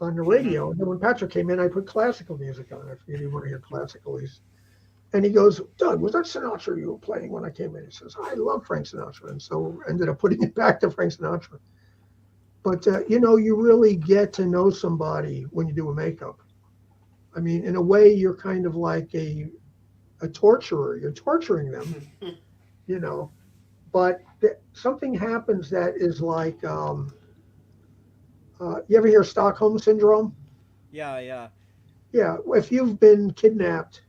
on the radio. And then when Patrick came in, I put classical music on. I figured he wanted to hear classical. And he goes, Doug, was that Sinatra you were playing when I came in? He says, I love Frank Sinatra. And so ended up putting it back to Frank Sinatra. But, you really get to know somebody when you do a makeup. I mean, in a way, you're kind of like a torturer. You're torturing them, But something happens that is like, you ever hear Stockholm Syndrome? Yeah. Yeah, if you've been kidnapped,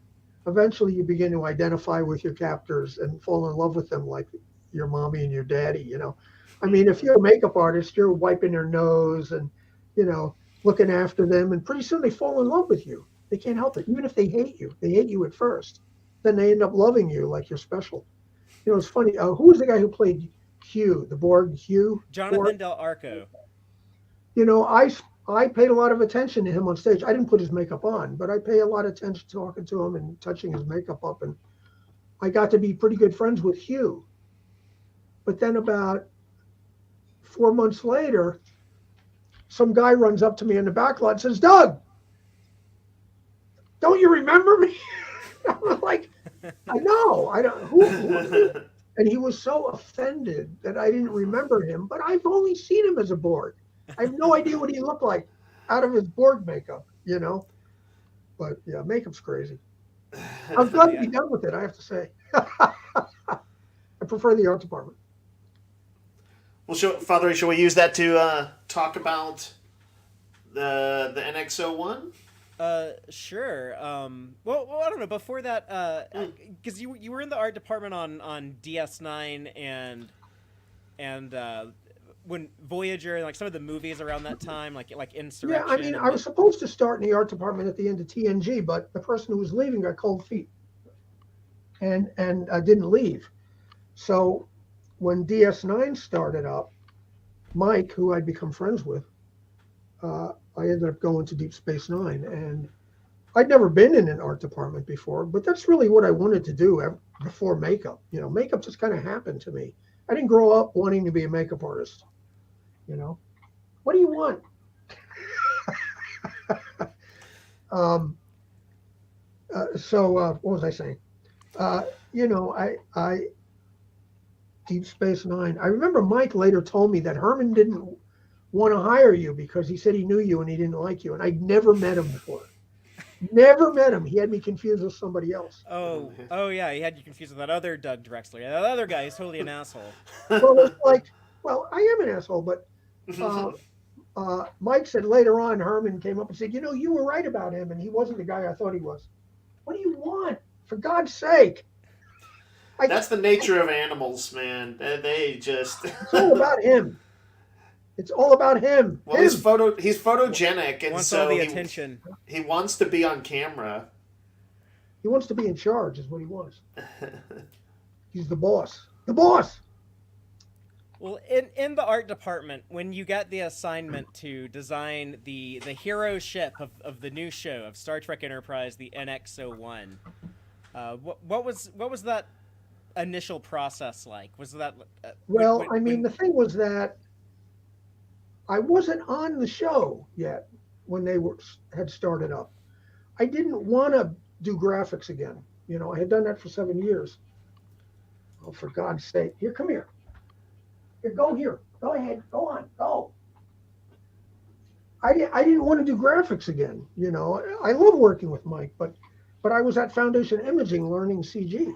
eventually you begin to identify with your captors and fall in love with them like your mommy and your daddy, I mean, if you're a makeup artist, you're wiping their nose and, looking after them. And pretty soon they fall in love with you. They can't help it. Even if they hate you at first. Then they end up loving you like you're special. It's funny. Who was the guy who played Hugh, the Borg Hugh? Jonathan Del Arco. I paid a lot of attention to him on stage. I didn't put his makeup on, but I pay a lot of attention talking to him and touching his makeup up. And I got to be pretty good friends with Hugh. But then about 4 months later, some guy runs up to me in the back lot and says, Doug, don't you remember me? I'm like, I know. I don't. Who? And he was so offended that I didn't remember him, but I've only seen him as a Borg. I have no idea what he looked like out of his Borg makeup, But yeah, makeup's crazy. I'm glad to be done with it, I have to say. prefer the art department. Well, Fatheree, shall we use that to talk about the NX-01? Sure. Well, I don't know. Before that, because you were in the art department on DS9 and when Voyager and like some of the movies around that time, like Insurrection. Yeah, I mean, I was supposed to start in the art department at the end of TNG, but the person who was leaving got cold feet, and I didn't leave. So when DS9 started up, Mike, who I'd become friends with, I ended up going to Deep Space Nine, and I'd never been in an art department before, but that's really what I wanted to do before makeup. You know, makeup just kind of happened to me. I didn't grow up wanting to be a makeup artist. You know, what do you want? What was I saying? You know, I Deep Space Nine. I remember Mike later told me that Herman didn't want to hire you because he said he knew you and he didn't like you. And I'd never met him before. Never met him. He had me confused with somebody else. Oh yeah, he had you confused with that other Doug Drexler. Yeah, that other guy is totally an asshole. Well, it's like, well, I am an asshole, but Mike said later on, Herman came up and said, you know, you were right about him, and he wasn't the guy I thought he was. What do you want? For God's sake. That's the nature of animals, man. They just... It's all about him. It's all about him. Well, he's photogenic, and wants so all the attention. He wants to be on camera. He wants to be in charge, is what he wants. He's the boss. The boss! Well, in the art department, when you got the assignment to design the hero ship of the new show of Star Trek Enterprise, the NX-01, what was that initial process like? Was that the thing was that I wasn't on the show yet when they had started up. I didn't want to do graphics again. You know, I had done that for 7 years. Oh, for God's sake! Here, come here. Here, go here. Go ahead. Go on. Go. I didn't want to do graphics again. You know, I love working with Mike, but I was at Foundation Imaging learning CG,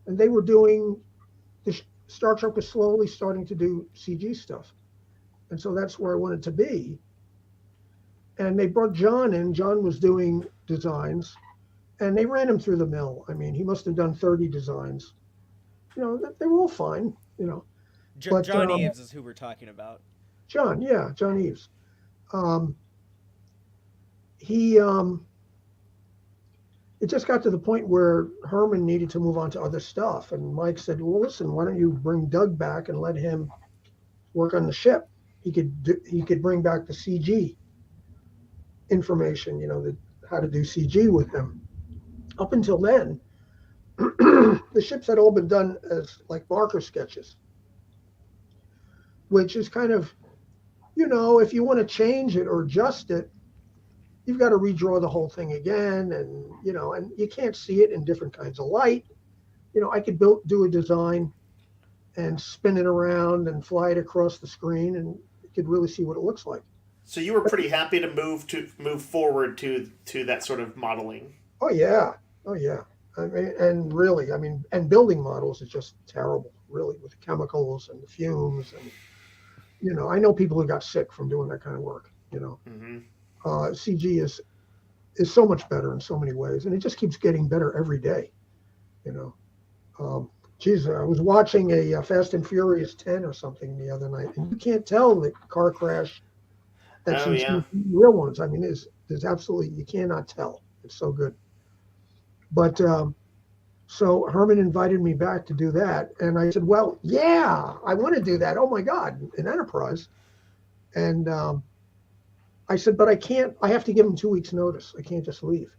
and they were doing Star Trek was slowly starting to do CG stuff. And so that's where I wanted to be. And they brought John in. John was doing designs, and they ran him through the mill. I mean, he must have done 30 designs. You know, they were all fine, you know. But, John Eves is who we're talking about. John Eves. It just got to the point where Herman needed to move on to other stuff. And Mike said, well, listen, why don't you bring Doug back and let him work on the ship? He could bring back the CG information, you know, how to do CG with them. Up until then, the ships had all been done as like marker sketches, which is kind of, you know, if you want to change it or adjust it, you've got to redraw the whole thing again, and you know, and you can't see it in different kinds of light. You know, I could do a design and spin it around and fly it across the screen, and you could really see what it looks like. So you were pretty happy to move forward to that sort of modeling. Oh yeah. I mean, and building models is just terrible, really, with the chemicals and the fumes, and you know, I know people who got sick from doing that kind of work. You know, CG is so much better in so many ways, and it just keeps getting better every day. You know, I was watching a Fast and Furious 10 or something the other night, and you can't tell the car crash that's in real ones. I mean, there's absolutely, you cannot tell. It's so good. But so Herman invited me back to do that, and I said, well, yeah, I want to do that. Oh my God, in Enterprise. And I said, but I can't, I have to give him 2 weeks notice. I can't just leave.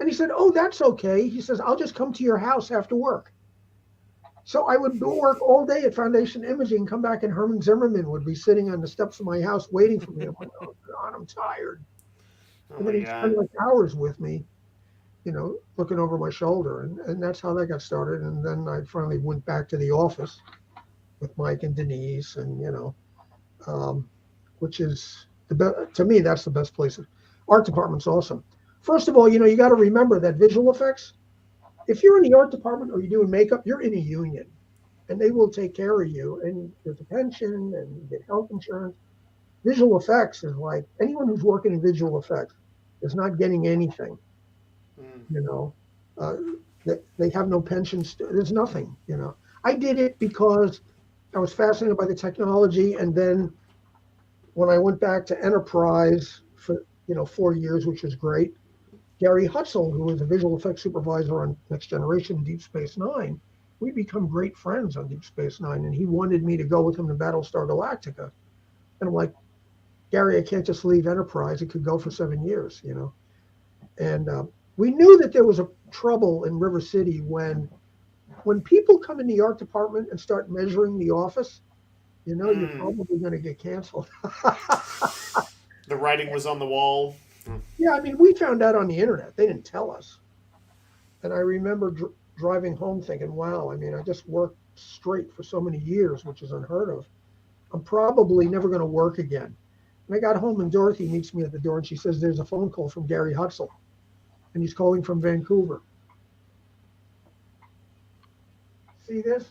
And he said, oh, that's okay. He says, I'll just come to your house after work. So I would go work all day at Foundation Imaging, come back, and Herman Zimmerman would be sitting on the steps of my house waiting for me. I'm like, oh God, I'm tired. And then he'd spend like hours with me, you know, looking over my shoulder. And that's how that got started. And then I finally went back to the office with Mike and Denise, and, you know, which is, to me, that's the best place. Art department's awesome. First of all, you know, you got to remember that visual effects, if you're in the art department or you're doing makeup, you're in a union. and they will take care of you. And there's a pension, and you get health insurance. Visual effects is like anyone who's working in visual effects is not getting anything. You know, uh, they have no pensions. There's nothing. You know, I did it because I was fascinated by the technology, and then when I went back to Enterprise for 4 years, which was great, Gary Hutzel, who was a visual effects supervisor on Next Generation and Deep Space Nine, we become great friends on Deep Space Nine, and he wanted me to go with him to Battlestar Galactica. And I'm like, Gary, I can't just leave Enterprise. It could go for 7 years, you know. And we knew that there was a trouble in River City when people come in the art department and start measuring the office, you know, you're probably going to get canceled. The writing was on the wall. Yeah, I mean, we found out on the internet. They didn't tell us. And I remember driving home thinking, wow, I mean, I just worked straight for so many years, which is unheard of. I'm probably never going to work again. And I got home and Dorothy meets me at the door and she says, there's a phone call from Gary Hutzel. And he's calling from Vancouver. See this?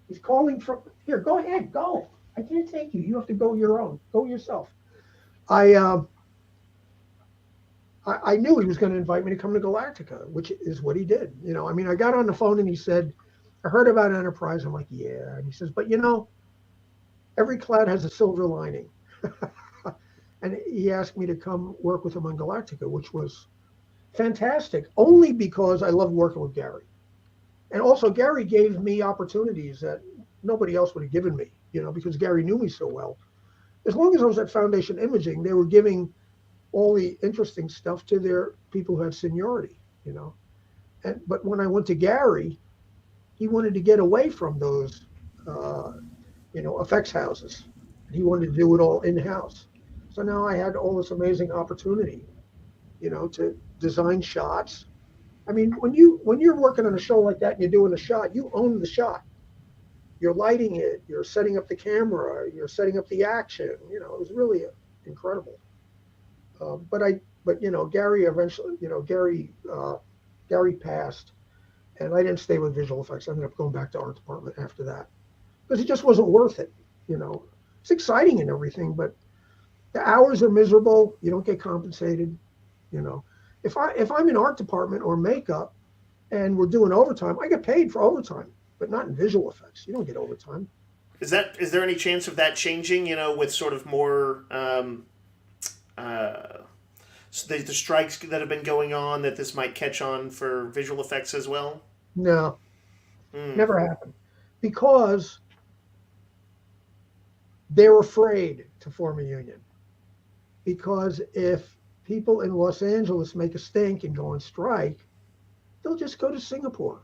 He's calling from, here, go ahead, go. I can't take you. You have to go your own. Go yourself. I knew he was going to invite me to come to Galactica, which is what he did. You know, I mean, I got on the phone and he said, I heard about Enterprise. I'm like, yeah. And he says, but you know, every cloud has a silver lining. And he asked me to come work with him on Galactica, which was fantastic, only because I love working with Gary. And also Gary gave me opportunities that nobody else would have given me, you know, because Gary knew me so well. As long as I was at Foundation Imaging, they were giving all the interesting stuff to their people who had seniority, you know. But when I went to Gary, he wanted to get away from those, effects houses. He wanted to do it all in-house. So now I had all this amazing opportunity, you know, to design shots. I mean, when you're working on a show like that and you're doing a shot, you own the shot. You're lighting it, you're setting up the camera, you're setting up the action. You know, it was really incredible. But you know, Gary eventually, you know, Gary passed, and I didn't stay with visual effects. I ended up going back to art department after that because it just wasn't worth it. You know, it's exciting and everything, but the hours are miserable. You don't get compensated. You know, if I'm in art department or makeup, and we're doing overtime, I get paid for overtime, but not in visual effects. You don't get overtime. Is there any chance of that changing? You know, with sort of more the strikes that have been going on, that this might catch on for visual effects as well? No, never happened, because they're afraid to form a union. Because if people in Los Angeles make a stink and go on strike, they'll just go to Singapore.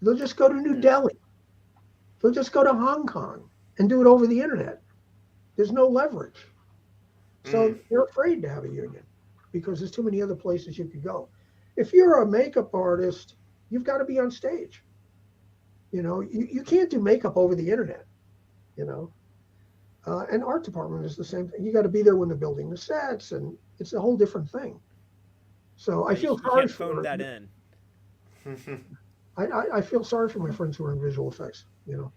They'll just go to New Delhi. They'll just go to Hong Kong and do it over the internet. There's no leverage. So they're afraid to have a union because there's too many other places you could go. If you're a makeup artist, you've got to be on stage. You know, you can't do makeup over the internet, you know. And art department is the same thing. You got to be there when they're building the sets, and it's a whole different thing. So I feel sorry for phone that in. I feel sorry for my friends who are in visual effects, you know.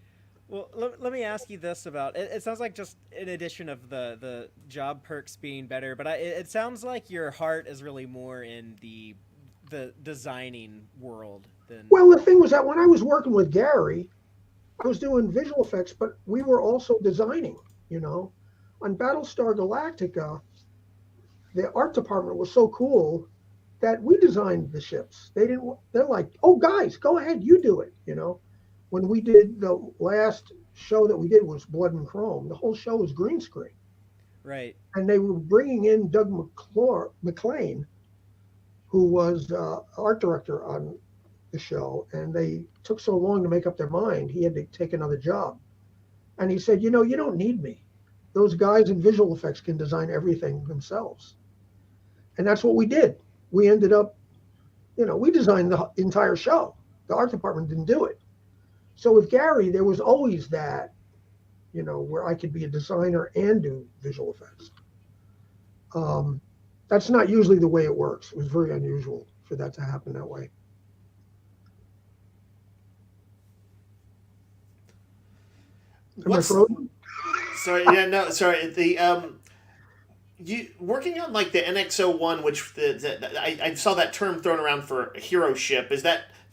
Well, let me ask you this about it. It sounds like, just in addition of the job perks being better, but it sounds like your heart is really more in the designing world than. Well, the thing was that when I was working with Gary, I was doing visual effects, but we were also designing, you know. On Battlestar Galactica, the art department was so cool that we designed the ships. They're like, oh, guys, go ahead, you do it, you know. When we did the last show that we did was Blood and Chrome, the whole show was green screen. Right. And they were bringing in Doug McLean, who was art director on the show, and they took so long to make up their mind, he had to take another job. And he said, you know, you don't need me. Those guys in visual effects can design everything themselves. And that's what we did. We ended up, you know, we designed the entire show. The art department didn't do it. So with Gary, there was always that, you know, where I could be a designer and do visual effects. That's not usually the way it works. It was very unusual for that to happen that way. Am I frozen? Sorry, sorry. You working on like the NX-01, which I saw that term thrown around for a hero ship. Did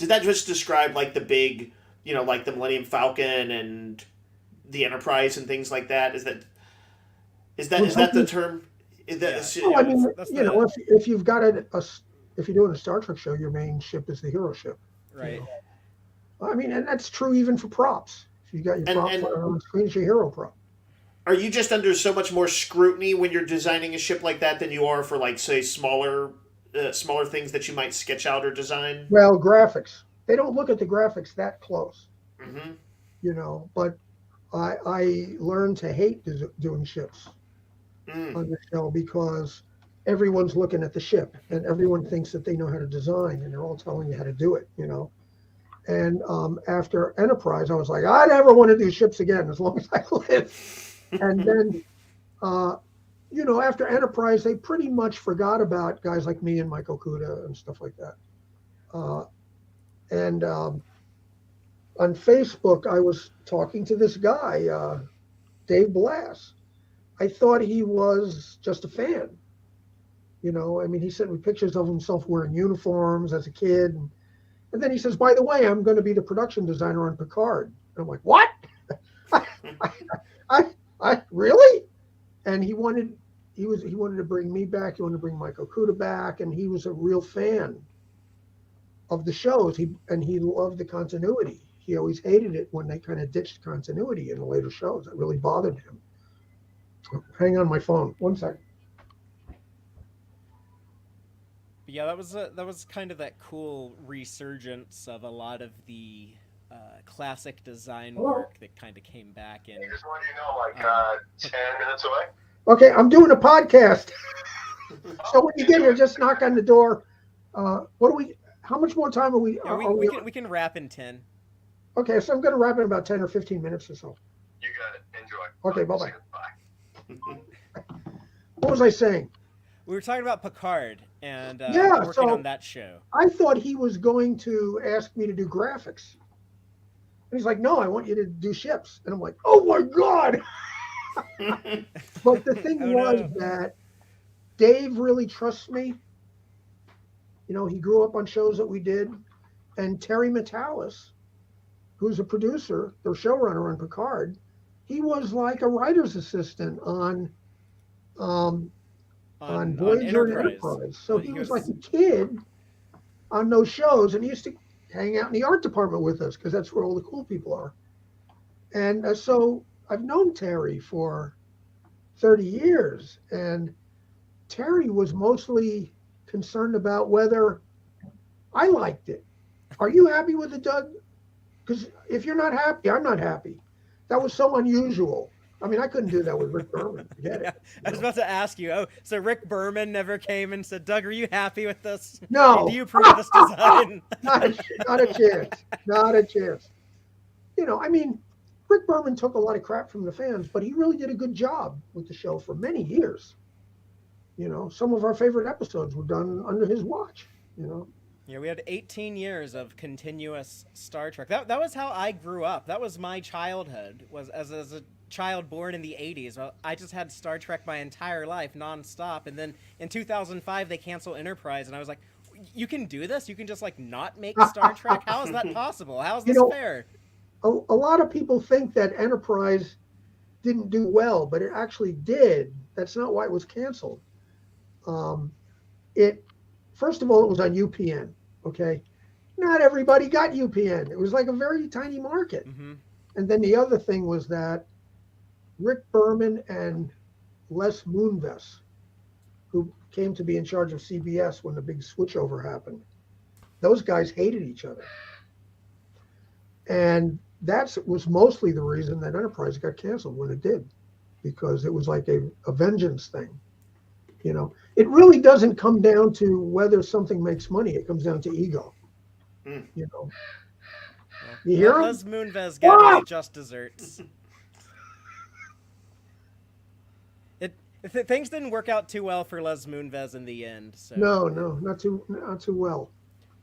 that just describe like the big, like the Millennium Falcon and the Enterprise and things like that? Is that the term? Well, I mean, if you've got if you're doing a Star Trek show, your main ship is the hero ship. Right. I mean, and that's true even for props. If you got your prop on screen, it's your hero prop. Are you just under so much more scrutiny when you're designing a ship like that than you are for, like, say, smaller things that you might sketch out or design? Well, graphics. They don't look at the graphics that close. Mm-hmm. But I learned to hate doing ships on the show because everyone's looking at the ship and everyone thinks that they know how to design and they're all telling you how to do it, And after Enterprise, I was like, I never want to do ships again as long as I live. And then, after Enterprise, they pretty much forgot about guys like me and Michael Kuda and stuff like that. And on Facebook, I was talking to this guy, Dave Blass. I thought he was just a fan. I mean, he sent me pictures of himself wearing uniforms as a kid. And then he says, by the way, I'm going to be the production designer on Picard. And I'm like, what? I really? And he wanted to bring me back. He wanted to bring Michael Kuda back. And he was a real fan of the shows. He loved the continuity. He always hated it when they kind of ditched continuity in the later shows. It really bothered him. Hang on my phone. 1 second. Yeah, that was kind of that cool resurgence of a lot of the classic design work that kind of came back in. Just want you to know, 10 minutes away. Okay, I'm doing a podcast. So when you get here, just knock on the door. How much more time are we? We can wrap in 10. Okay, so I'm going to wrap in about 10 or 15 minutes or so. You got it. Enjoy. Okay, bye-bye. Bye. What was I saying? We were talking about Picard and working on that show. I thought he was going to ask me to do graphics. And he's like, no, I want you to do ships. And I'm like, oh my God. But the thing that Dave really trusts me. He grew up on shows that we did. And Terry Metalis, who's a producer, the showrunner on Picard, he was like a writer's assistant on Voyager and Enterprise. So he was like a kid on those shows, and he used to hang out in the art department with us because that's where all the cool people are. And so I've known Terry for 30 years, and Terry was mostly concerned about whether I liked it. Are you happy with it, Doug? Because if you're not happy, I'm not happy. That was so unusual. I mean, I couldn't do that with Rick Berman. Forget it. I was about to ask you. So Rick Berman never came and said, Doug, are you happy with this? No. Do you approve of this design? Not a chance. Not a chance. I mean, Rick Berman took a lot of crap from the fans, but he really did a good job with the show for many years. Some of our favorite episodes were done under his watch, Yeah, we had 18 years of continuous Star Trek. That was how I grew up. That was my childhood, was as a child born in the 80s. Well, I just had Star Trek my entire life, nonstop. And then in 2005, they canceled Enterprise, and I was like, you can do this? You can just, not make Star Trek? How is that possible? How is this fair? A lot of people think that Enterprise didn't do well, but it actually did. That's not why it was canceled. First of all, it was on UPN, okay? Not everybody got UPN. It was like a very tiny market. Mm-hmm. And then the other thing was that Rick Berman and Les Moonves, who came to be in charge of CBS when the big switchover happened, those guys hated each other. And that was mostly the reason that Enterprise got canceled when it did, because it was like a vengeance thing. It really doesn't come down to whether something makes money. It comes down to ego. You hear him? Les Moonves got his just desserts. Things didn't work out too well for Les Moonves in the end. So. No, not too well.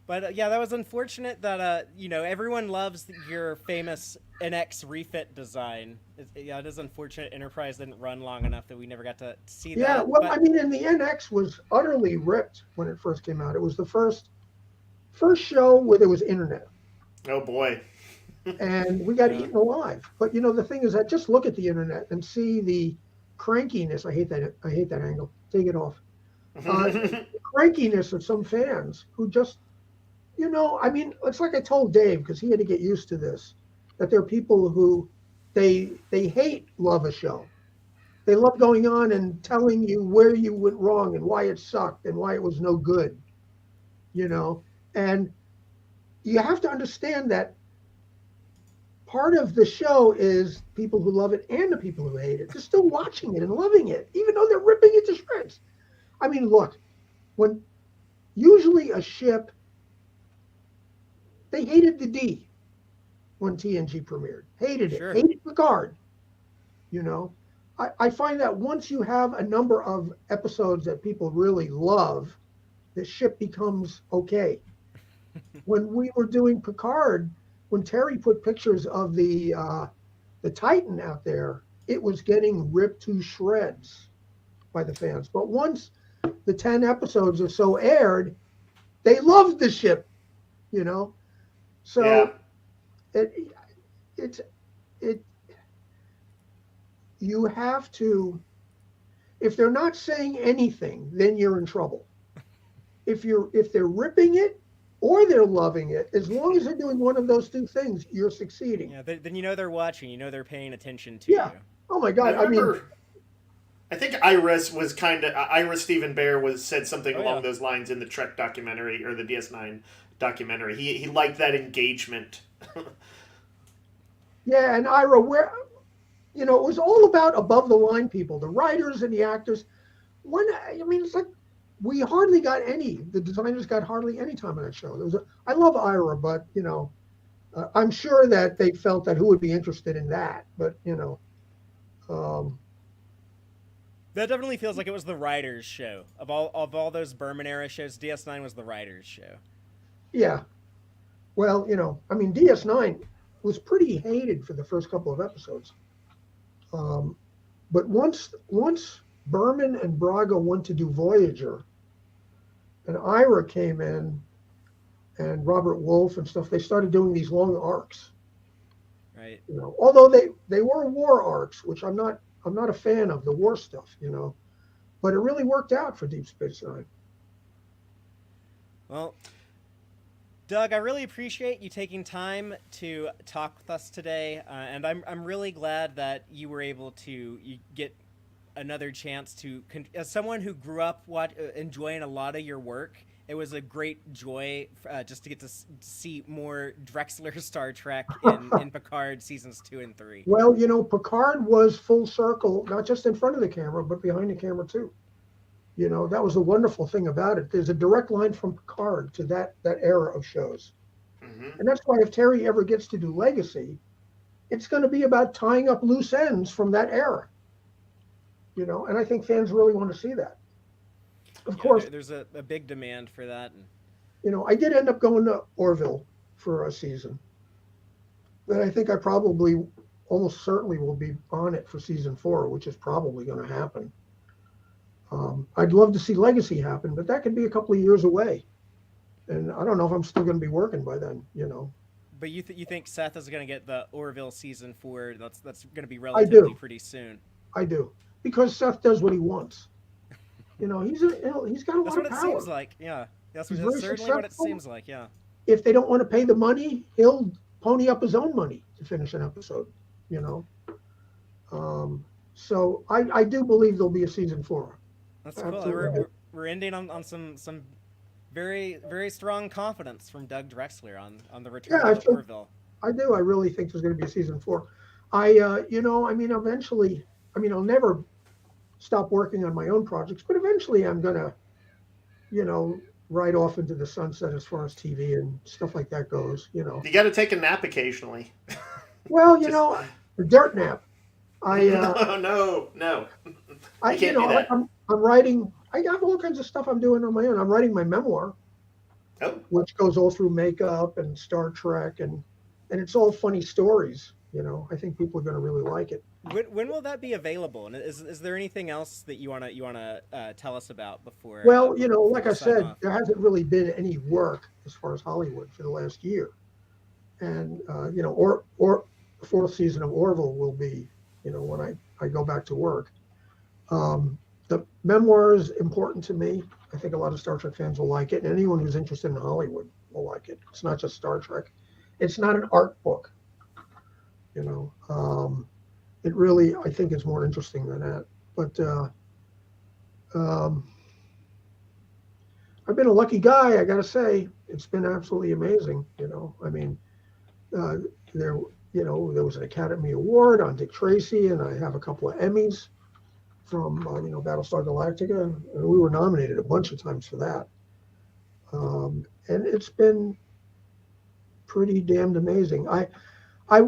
But yeah, that was unfortunate that everyone loves your famous NX refit design. It is unfortunate Enterprise didn't run long enough that we never got to see Yeah, that. well, But I mean, and the NX was utterly ripped when it first came out. It was the first show where there was internet, Oh boy. and we got Yeah. eaten alive. But the thing is, I just look at the internet and see the crankiness. I hate that. I hate that angle. Take it off. The crankiness of some fans who just, I mean, it's like I told Dave because he had to get used to this. That there are people who they hate love a show. They love going on and telling you where you went wrong and why it sucked and why it was no good, And you have to understand that part of the show is people who love it and the people who hate it. They're still watching it and loving it, even though they're ripping it to shreds. I mean, look, when usually a ship, they hated the D when TNG premiered. Hated it. Sure. Hated Picard. I find that once you have a number of episodes that people really love, the ship becomes okay. When we were doing Picard, when Terry put pictures of the Titan out there, it was getting ripped to shreds by the fans. But once the 10 episodes or so aired, they loved the ship, So Yeah. it you have to, if they're not saying anything, then you're in trouble. If they're ripping it or they're loving it, as long as they're doing one of those two things, you're succeeding. Yeah, then they're watching. They're paying attention to Yeah. you. Oh my God! I think Iris was Iris Stephen Bear said something Oh, along yeah. those lines in the Trek documentary or the DS9 documentary. He liked that engagement. Yeah, and Ira, it was all about above the line people, the writers and the actors. It's like we hardly got any. The designers got hardly any time on that show. I love Ira, but I'm sure that they felt that who would be interested in that. But That definitely feels like it was the writers' show. Of all those Berman era shows, DS9 was the writers' show. yeah. Well, DS9 was pretty hated for the first couple of episodes. But once Berman and Braga went to do Voyager, and Ira came in, and Robert Wolfe and stuff, they started doing these long arcs. Right. Although they were war arcs, which I'm not a fan of the war stuff, but it really worked out for Deep Space Nine. Well, Doug, I really appreciate you taking time to talk with us today, and I'm really glad that you were able to get another chance to, as someone who grew up enjoying a lot of your work. It was a great joy just to get to see more Drexler Star Trek in Picard seasons 2 and 3. Well, Picard was full circle, not just in front of the camera, but behind the camera too. That was the wonderful thing about it. There's a direct line from Picard to that era of shows. Mm-hmm. And that's why if Terry ever gets to do Legacy, it's going to be about tying up loose ends from that era. And I think fans really want to see that. Of course, there's a big demand for that. And I did end up going to Orville for a season. But I think I probably, almost certainly will be on it for season 4, which is probably going to happen. I'd love to see Legacy happen, but that could be a couple of years away. And I don't know if I'm still going to be working by then, But you think Seth is going to get the Orville season 4? That's going to be relatively pretty soon. I do. Because Seth does what he wants. He's got a lot of power. That's what it seems like. Yeah, that's certainly what it seems like. Yeah. If they don't want to pay the money, he'll pony up his own money to finish an episode. So I do believe there'll be a season 4. That's cool. We're ending on some very, very strong confidence from Doug Drexler on the return of Orville. I do. I really think there's going to be a season 4. Eventually, I'll never stop working on my own projects, but eventually I'm going to, ride off into the sunset as far as TV and stuff like that goes, You got to take a nap occasionally. Well, a dirt nap. No. I can't do that. I'm writing. I have all kinds of stuff I'm doing on my own. I'm writing my memoir. Oh, which goes all through makeup and Star Trek, and it's all funny stories. I think people are going to really like it. When will that be available? And is there anything else that you wanna tell us about before? Well, Before like we I sign said, off? there hasn't really been any work as far as Hollywood for the last year, and or the fourth season of Orville will be, when I go back to work. The memoir is important to me. I think a lot of Star Trek fans will like it, and anyone who's interested in Hollywood will like it. It's not just Star Trek. It's not an art book. It really, I think, is more interesting than that. But um, I've been a lucky guy, I got to say. It's been absolutely amazing. I mean, uh, there, there was an Academy Award on Dick Tracy, and I have a couple of Emmys from Battlestar Galactica, and we were nominated a bunch of times for that. And it's been pretty damned amazing. I I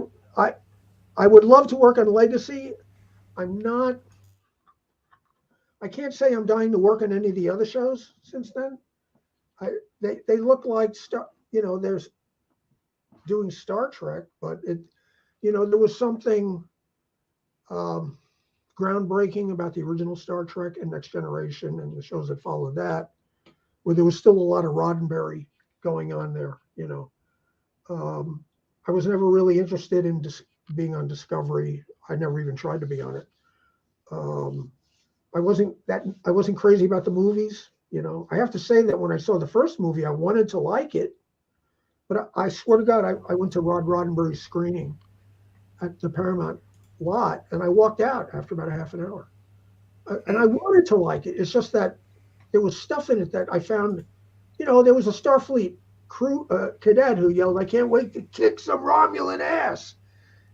I would love to work on Legacy. I'm not. I can't say I'm dying to work on any of the other shows since then. They look like there's doing Star Trek, but there was something groundbreaking about the original Star Trek and Next Generation and the shows that followed that, where there was still a lot of Roddenberry going on there. I was never really interested in being on Discovery. I never even tried to be on it. I wasn't crazy about the movies. I have to say that when I saw the first movie, I wanted to like it, but I swear to God, I went to Rod Roddenberry's screening at the Paramount lot, and I walked out after about a half an hour. And I wanted to like it. It's just that there was stuff in it that I found. There was a Starfleet crew cadet who yelled, "I can't wait to kick some Romulan ass."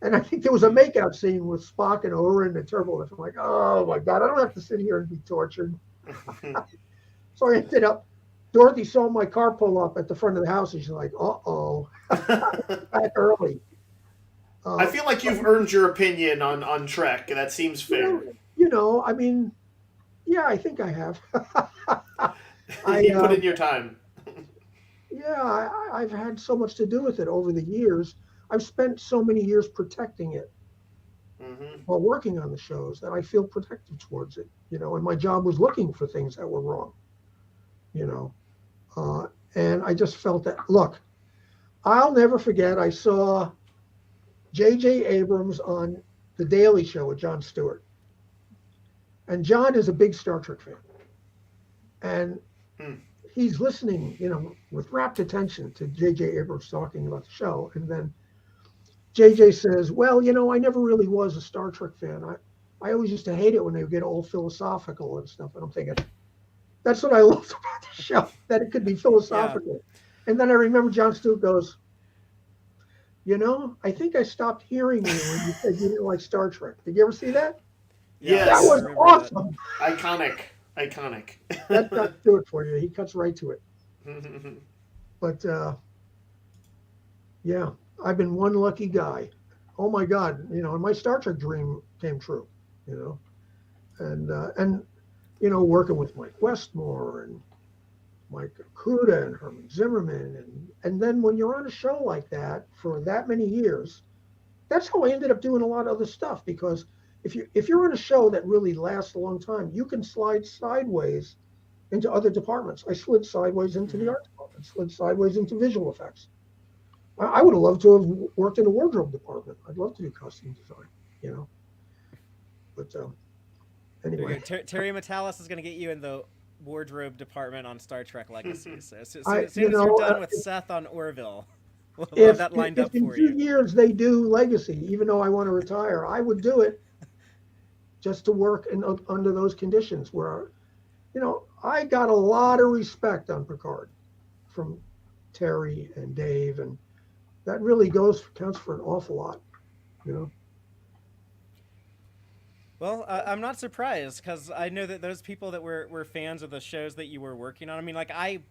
And I think there was a makeout scene with Spock and Orin and Turbo. I'm like, oh my God, I don't have to sit here and be tortured. So I ended up, Dorothy saw my car pull up at the front of the house, and she's like, uh-oh, back early. I feel like you've earned your opinion on Trek, and that seems fair. I mean, yeah, I think I have. You put in your time. Yeah, I've had so much to do with it over the years. I've spent so many years protecting it while working on the shows that I feel protective towards it, and my job was looking for things that were wrong, and I just felt that, look, I'll never forget, I saw J.J. Abrams on The Daily Show with Jon Stewart. And John is a big Star Trek fan. And he's listening, with rapt attention to J.J. Abrams talking about the show. And then J.J. says, well, I never really was a Star Trek fan. I always used to hate it when they would get all philosophical and stuff. And I'm thinking, that's what I loved about the show, that it could be philosophical. Yeah. And then I remember Jon Stewart goes, I think I stopped hearing you when you said you didn't like Star Trek. Did you ever see that? Yes. That was awesome. Iconic. That's Jon Stewart for you. He cuts right to it. But yeah, I've been one lucky guy. Oh my God, and my Star Trek dream came true, and working with Mike Westmore and Mike Okuda and Herman Zimmerman, and then when you're on a show like that for that many years, that's how I ended up doing a lot of other stuff, because if you're on a show that really lasts a long time, you can slide sideways into other departments. I slid sideways into the art department, slid sideways into visual effects. I would have loved to have worked in the wardrobe department. I'd love to do costume design, But anyway, Terry Matalas is going to get you in the wardrobe department on Star Trek Legacy. So as soon as you're done with Seth on Orville, we'll have that lined up for you. If in 2 years they do Legacy, even though I want to retire, I would do it just to work under those conditions where, I got a lot of respect on Picard from Terry and Dave, and that really counts for an awful lot, Well, I'm not surprised, because I know that those people that were fans of the shows that you were working on. I mean, like, I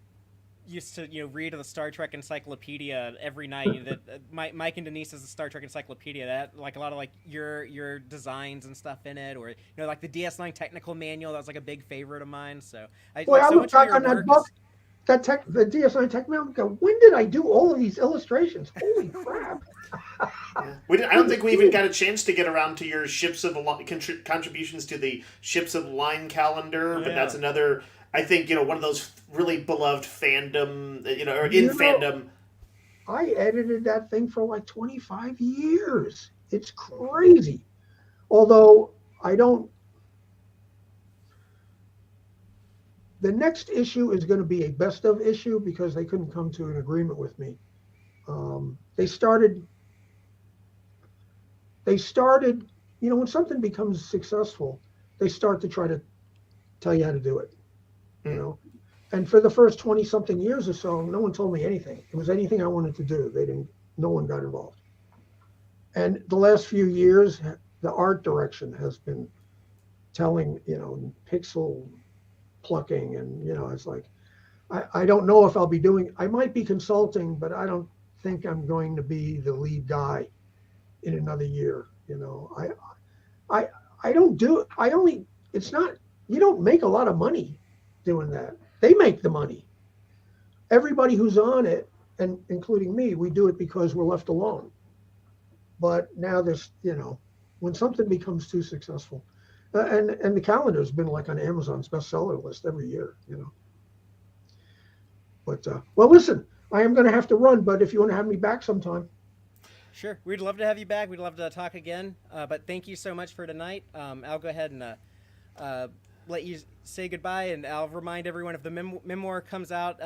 used to read the Star Trek Encyclopedia every night. That Mike and Denise's Star Trek Encyclopedia, that like a lot of like your designs and stuff in it, or like the DS9 technical manual. That was like a big favorite of mine. So I look back on that book. the DS9 Tech Mail. Go, when did I do all of these illustrations? Holy crap! Yeah. I don't think we even got a chance to get around to your ships of the line contributions to the ships of the line calendar, but that's another. I think one of those really beloved fandom, or in fandom. I edited that thing for like 25 years. It's crazy. Although I don't. The next issue is going to be a best of issue because they couldn't come to an agreement with me. They started, when something becomes successful, they start to try to tell you how to do it, And for the first 20 something years or so, no one told me anything. It was anything I wanted to do. No one got involved. And the last few years, the art direction has been telling, pixel plucking, and it's like, I don't know if I'll be I might be consulting, but I don't think I'm going to be the lead guy in another year. I don't do it. It's not, you don't make a lot of money doing that. They make the money. Everybody who's on it, and including me, we do it because we're left alone. But now there's, when something becomes too successful, and the calendar has been like on Amazon's bestseller list every year, But, well, listen, I am going to have to run, but if you want to have me back sometime. Sure. We'd love to have you back. We'd love to talk again. But thank you so much for tonight. I'll go ahead and let you say goodbye, and I'll remind everyone if the memoir comes out,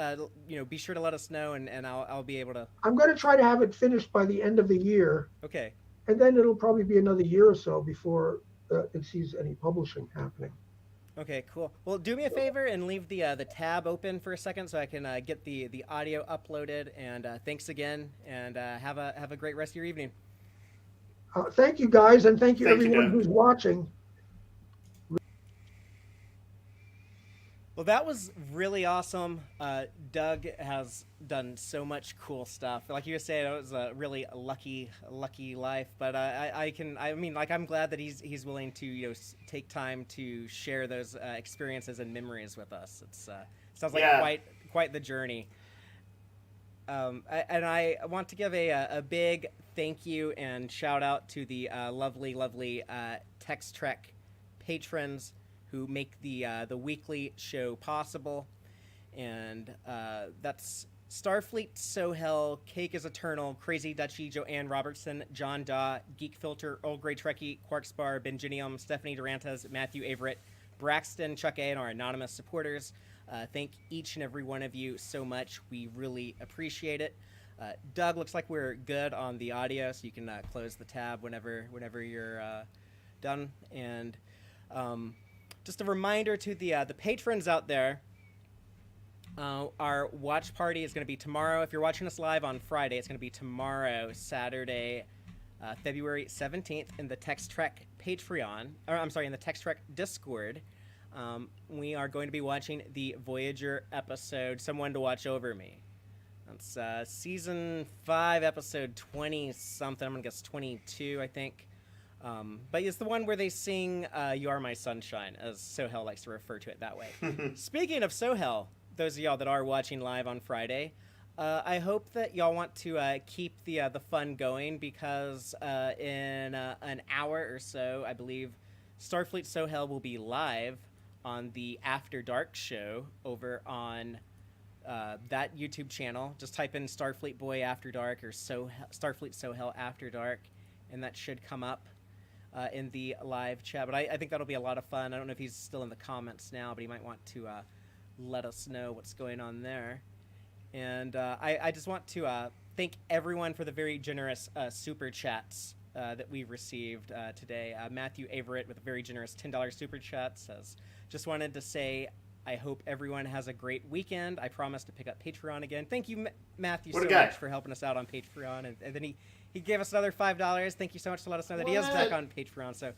be sure to let us know, and I'll be able to. I'm going to try to have it finished by the end of the year. Okay. And then it'll probably be another year or so before it sees any publishing happening. Okay, cool. Well, do me a favor and leave the tab open for a second so I can get the audio uploaded. And thanks again, and have a great rest of your evening. Thank you, guys, and thank you everyone who's watching. Well, that was really awesome. Doug has done so much cool stuff. Like you were saying, it was a really lucky life. But I'm glad that he's willing to take time to share those experiences and memories with us. It's sounds like quite the journey. And I want to give a big thank you and shout out to the lovely Tex-Trek patrons who make the weekly show possible, and that's Starfleet, Sohel, Cake is Eternal, Crazy Dutchie, Joanne Robertson, John Daw, Geek Filter, Old Grey Trekkie, Quarkspar, Benjinium, Stephanie Durantes, Matthew Averett, Braxton, Chuck A, and our anonymous supporters. Thank each and every one of you so much. We really appreciate it. Doug, looks like we're good on the audio, so you can close the tab whenever you're done. And just a reminder to the patrons out there, our watch party is going to be tomorrow. If you're watching us live on Friday, it's going to be tomorrow, Saturday, February 17th, in the Tex-Trek Patreon, in the Tex-Trek Discord. We are going to be watching the Voyager episode, Someone to Watch Over Me. That's season 5, episode 20-something. I'm going to guess 22, I think. But it's the one where they sing You Are My Sunshine, as Sohel likes to refer to it that way. Speaking of Sohel, those of y'all that are watching live on Friday, I hope that y'all want to keep the fun going, because in an hour or so, I believe, Starfleet Sohel will be live on the After Dark show over on that YouTube channel. Just type in Starfleet Boy After Dark or Starfleet Sohel After Dark, and that should come up in the live chat. But I think that'll be a lot of fun. I don't know if he's still in the comments now, but he might want to let us know what's going on there. And I just want to thank everyone for the very generous super chats that we received today. Matthew Averett with a very generous $10 super chat says, just wanted to say I hope everyone has a great weekend. I promise to pick up Patreon again. Thank you, Matthew, so much for helping us out on Patreon. And then he gave us another $5. Thank you so much to let us know that he is back on Patreon. So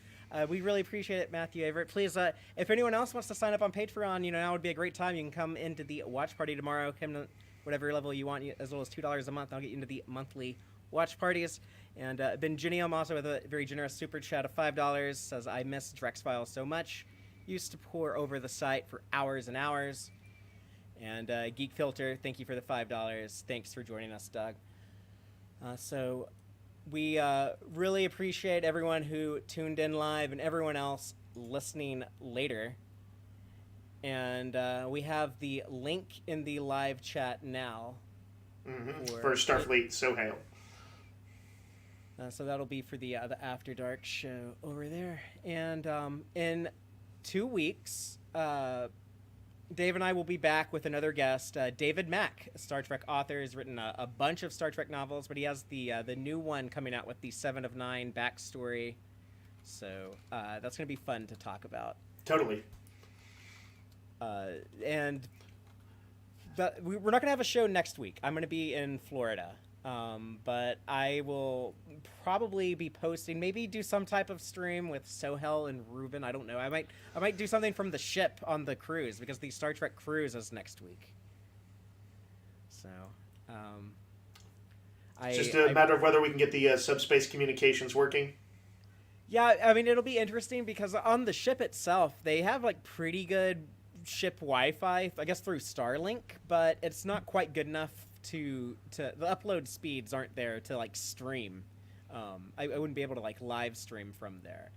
we really appreciate it, Matthew Averett. Please, if anyone else wants to sign up on Patreon, now would be a great time. You can come into the watch party tomorrow. Come to whatever level you want, as low as $2 a month. I'll get you into the monthly watch parties. And Benjinium, also with a very generous super chat of $5, says, I miss Drex Files so much. Used to pour over the site for hours and hours. And Geek Filter, thank you for the $5. Thanks for joining us, Doug. So we really appreciate everyone who tuned in live and everyone else listening later. And we have the link in the live chat now. For Starfleet, so hail. So that'll be for the After Dark show over there. And in 2 weeks, Dave and I will be back with another guest, David Mack, a Star Trek author. Has written a bunch of Star Trek novels, but he has the new one coming out with the 7 of 9 backstory. So that's going to be fun to talk about. Totally. And we're not going to have a show next week. I'm going to be in Florida. But I will probably be posting, maybe do some type of stream with Sohel and Ruben. I don't know. I might do something from the ship on the cruise, because the Star Trek cruise is next week. So, it's just a matter of whether we can get the subspace communications working. Yeah, I mean, it'll be interesting because on the ship itself, they have like pretty good ship Wi-Fi, I guess through Starlink, but it's not quite good enough to the upload speeds aren't there to like stream. I wouldn't be able to like live stream from there.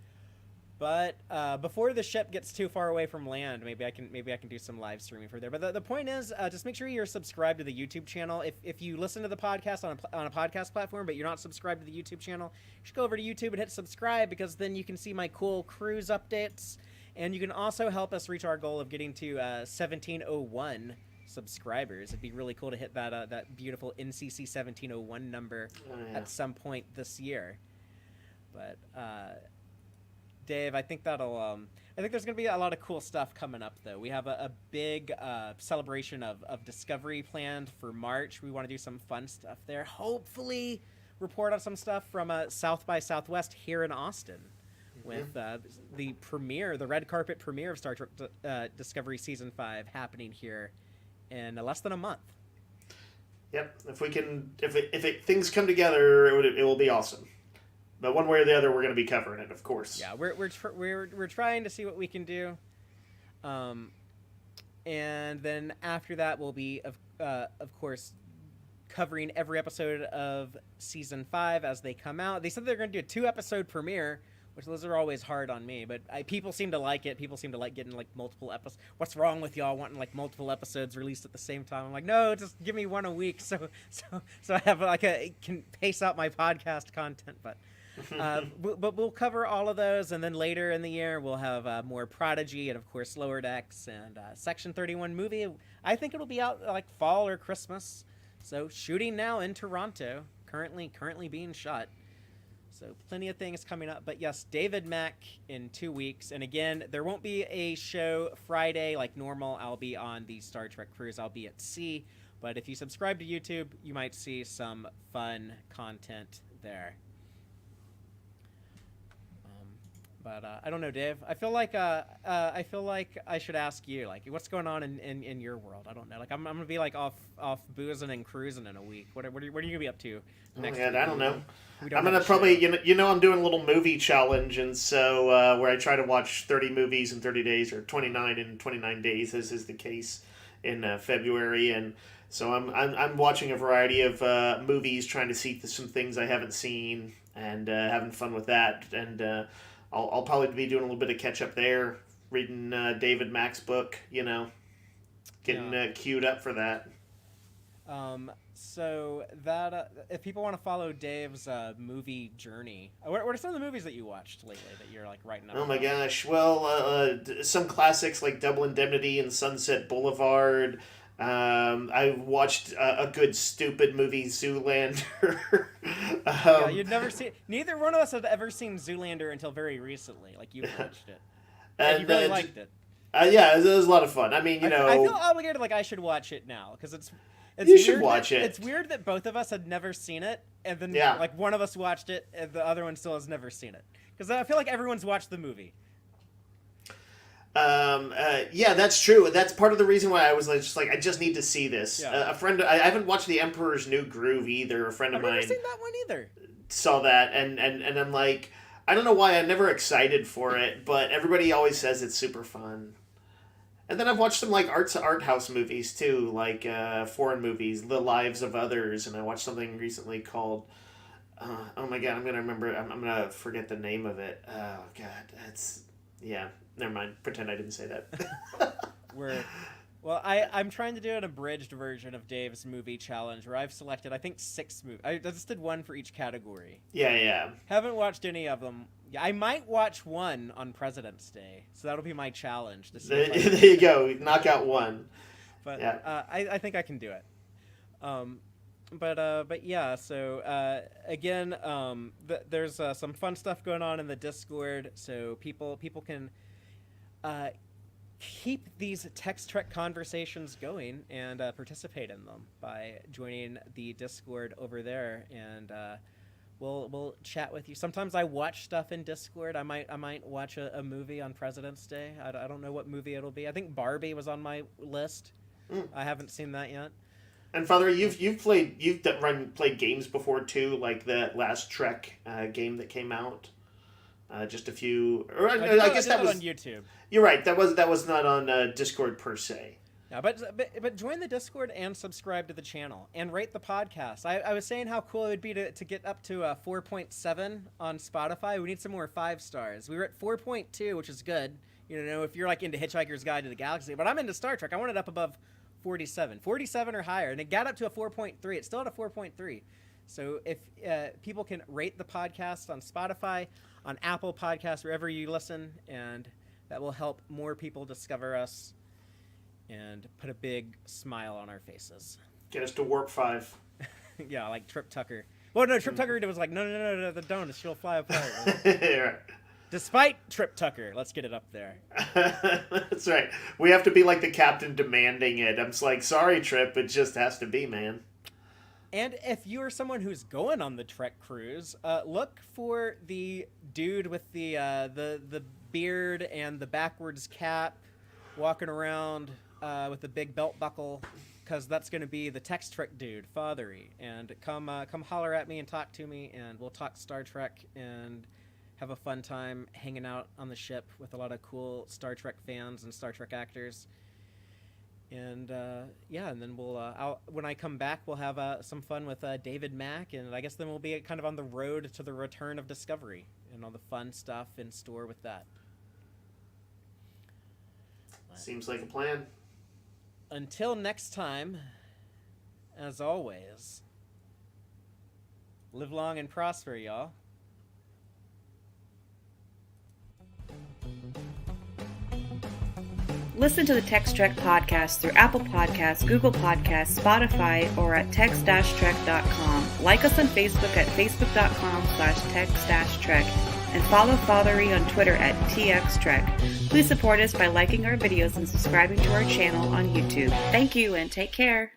But before the ship gets too far away from land, maybe I can do some live streaming from there. But the point is, just make sure you're subscribed to the YouTube channel. If you listen to the podcast on a podcast platform, but you're not subscribed to the YouTube channel, you should go over to YouTube and hit subscribe, because then you can see my cool cruise updates, and you can also help us reach our goal of getting to 1701 subscribers. It'd be really cool to hit that beautiful NCC 1701 number at some point this year. But Dave, I think there's going to be a lot of cool stuff coming up, though. We have a big celebration of Discovery planned for March. We want to do some fun stuff there. Hopefully report on some stuff from South by Southwest here in Austin, with the premiere, the red carpet premiere of Star Trek Discovery Season 5 happening here in less than a month. Yep. If things come together, it will be awesome. But one way or the other, we're going to be covering it, of course. Yeah, we're trying to see what we can do. And then after that, we'll be of course covering every episode of Season 5 as they come out. They said they're going to do a 2-episode premiere, which those are always hard on me, but people seem to like it. People seem to like getting like multiple episodes. What's wrong with y'all wanting like multiple episodes released at the same time? I'm like, no, just give me one a week, so I have can pace out my podcast content. But we'll cover all of those, and then later in the year we'll have more Prodigy and of course Lower Decks and Section 31 movie. I think it'll be out like fall or Christmas. So shooting now in Toronto, currently being shot. So plenty of things coming up. But yes, David Mack in 2 weeks. And again, there won't be a show Friday like normal. I'll be on the Star Trek cruise. I'll be at sea. But if you subscribe to YouTube, you might see some fun content there. But I don't know, Dave. I feel like I should ask you, like, what's going on in your world? I don't know. Like, I'm gonna be like off boozing and cruising in a week. What are you gonna be up to next week? I don't know. I'm gonna probably I'm doing a little movie challenge, and so where I try to watch 30 movies in 30 days, or 29 in 29 days, as is the case in February, and so I'm watching a variety of movies, trying to see some things I haven't seen, and having fun with that, and. I'll probably be doing a little bit of catch up there, reading David Mack's book, getting queued up for that. So that if people want to follow Dave's movie journey, what are some of the movies that you watched lately that you're like writing up? Oh my gosh! Well, some classics like Double Indemnity and Sunset Boulevard. I watched a good stupid movie, Zoolander. Yeah, you'd never seen. Neither one of us had ever seen Zoolander until very recently. Like, you watched it, and you really liked it. Yeah, it was a lot of fun. I mean, I feel obligated, like I should watch it now, because it's you should watch it. It's weird that both of us had never seen it, and then like one of us watched it, and the other one still has never seen it. Because I feel like everyone's watched the movie. Yeah, that's true. That's part of the reason why I was like, I just need to see this. Yeah. A friend, I haven't watched The Emperor's New Groove either. A friend of mine I've never seen that one either. Saw that, and I'm like, I don't know why I'm never excited for it, but everybody always says it's super fun. And then I've watched some like art house movies too, like foreign movies, The Lives of Others, and I watched something recently called. Oh my god, I'm gonna remember. I'm gonna forget the name of it. Oh god, that's Never mind. Pretend I didn't say that. Well, I'm trying to do an abridged version of Dave's movie challenge where I've selected, I think, 6 movies. I just did one for each category. Yeah. Haven't watched any of them. Yeah, I might watch one on President's Day, so that'll be my challenge. To see There you go. Knock out one. But yeah. I think I can do it. But yeah. So again, there's some fun stuff going on in the Discord, so people can keep these Tex-Trek conversations going and participate in them by joining the Discord over there, and we'll chat with you. Sometimes I watch stuff in Discord. I might watch a movie on President's Day. I don't know what movie it'll be. I think Barbie was on my list. I haven't seen that yet. And Father, you've played games before too, like the last Trek game that came out. Just a few. Or I guess that was on YouTube. You're right. That was not on Discord per se. Yeah, but join the Discord and subscribe to the channel and rate the podcast. I was saying how cool it would be to get up to 4.7 on Spotify. We need some more 5 stars. We were at 4.2, which is good. You know, if you're like into Hitchhiker's Guide to the Galaxy, but I'm into Star Trek. I want it up above 47 or higher, and it got up to a 4.3. It's still at a 4.3. So if people can rate the podcast on Spotify, on Apple Podcasts, wherever you listen, and that will help more people discover us and put a big smile on our faces. Get us to Warp 5. Yeah, like Trip Tucker. Well, no, Trip Tucker was like, no, don't. She'll fly apart. Right. Despite Trip Tucker, let's get it up there. That's right. We have to be like the captain demanding it. I'm just like, sorry, Trip, it just has to be, man. And if you are someone who's going on the Trek cruise, look for the dude with the beard and the backwards cap walking around with the big belt buckle, because that's going to be the Tex-Trek dude, Fatheree. And come holler at me and talk to me, and we'll talk Star Trek and have a fun time hanging out on the ship with a lot of cool Star Trek fans and Star Trek actors. And and then we'll when I come back, we'll have some fun with David Mack, and I guess then we'll be kind of on the road to the return of Discovery and all the fun stuff in store with that. Seems like a plan. Until next time, as always, live long and prosper, y'all. Listen to the Tex-Trek podcast through Apple Podcasts, Google Podcasts, Spotify, or at tex-trek.com. Like us on Facebook at facebook.com/tex-trek, and follow Fatheree on Twitter at TXTrek. Please support us by liking our videos and subscribing to our channel on YouTube. Thank you and take care.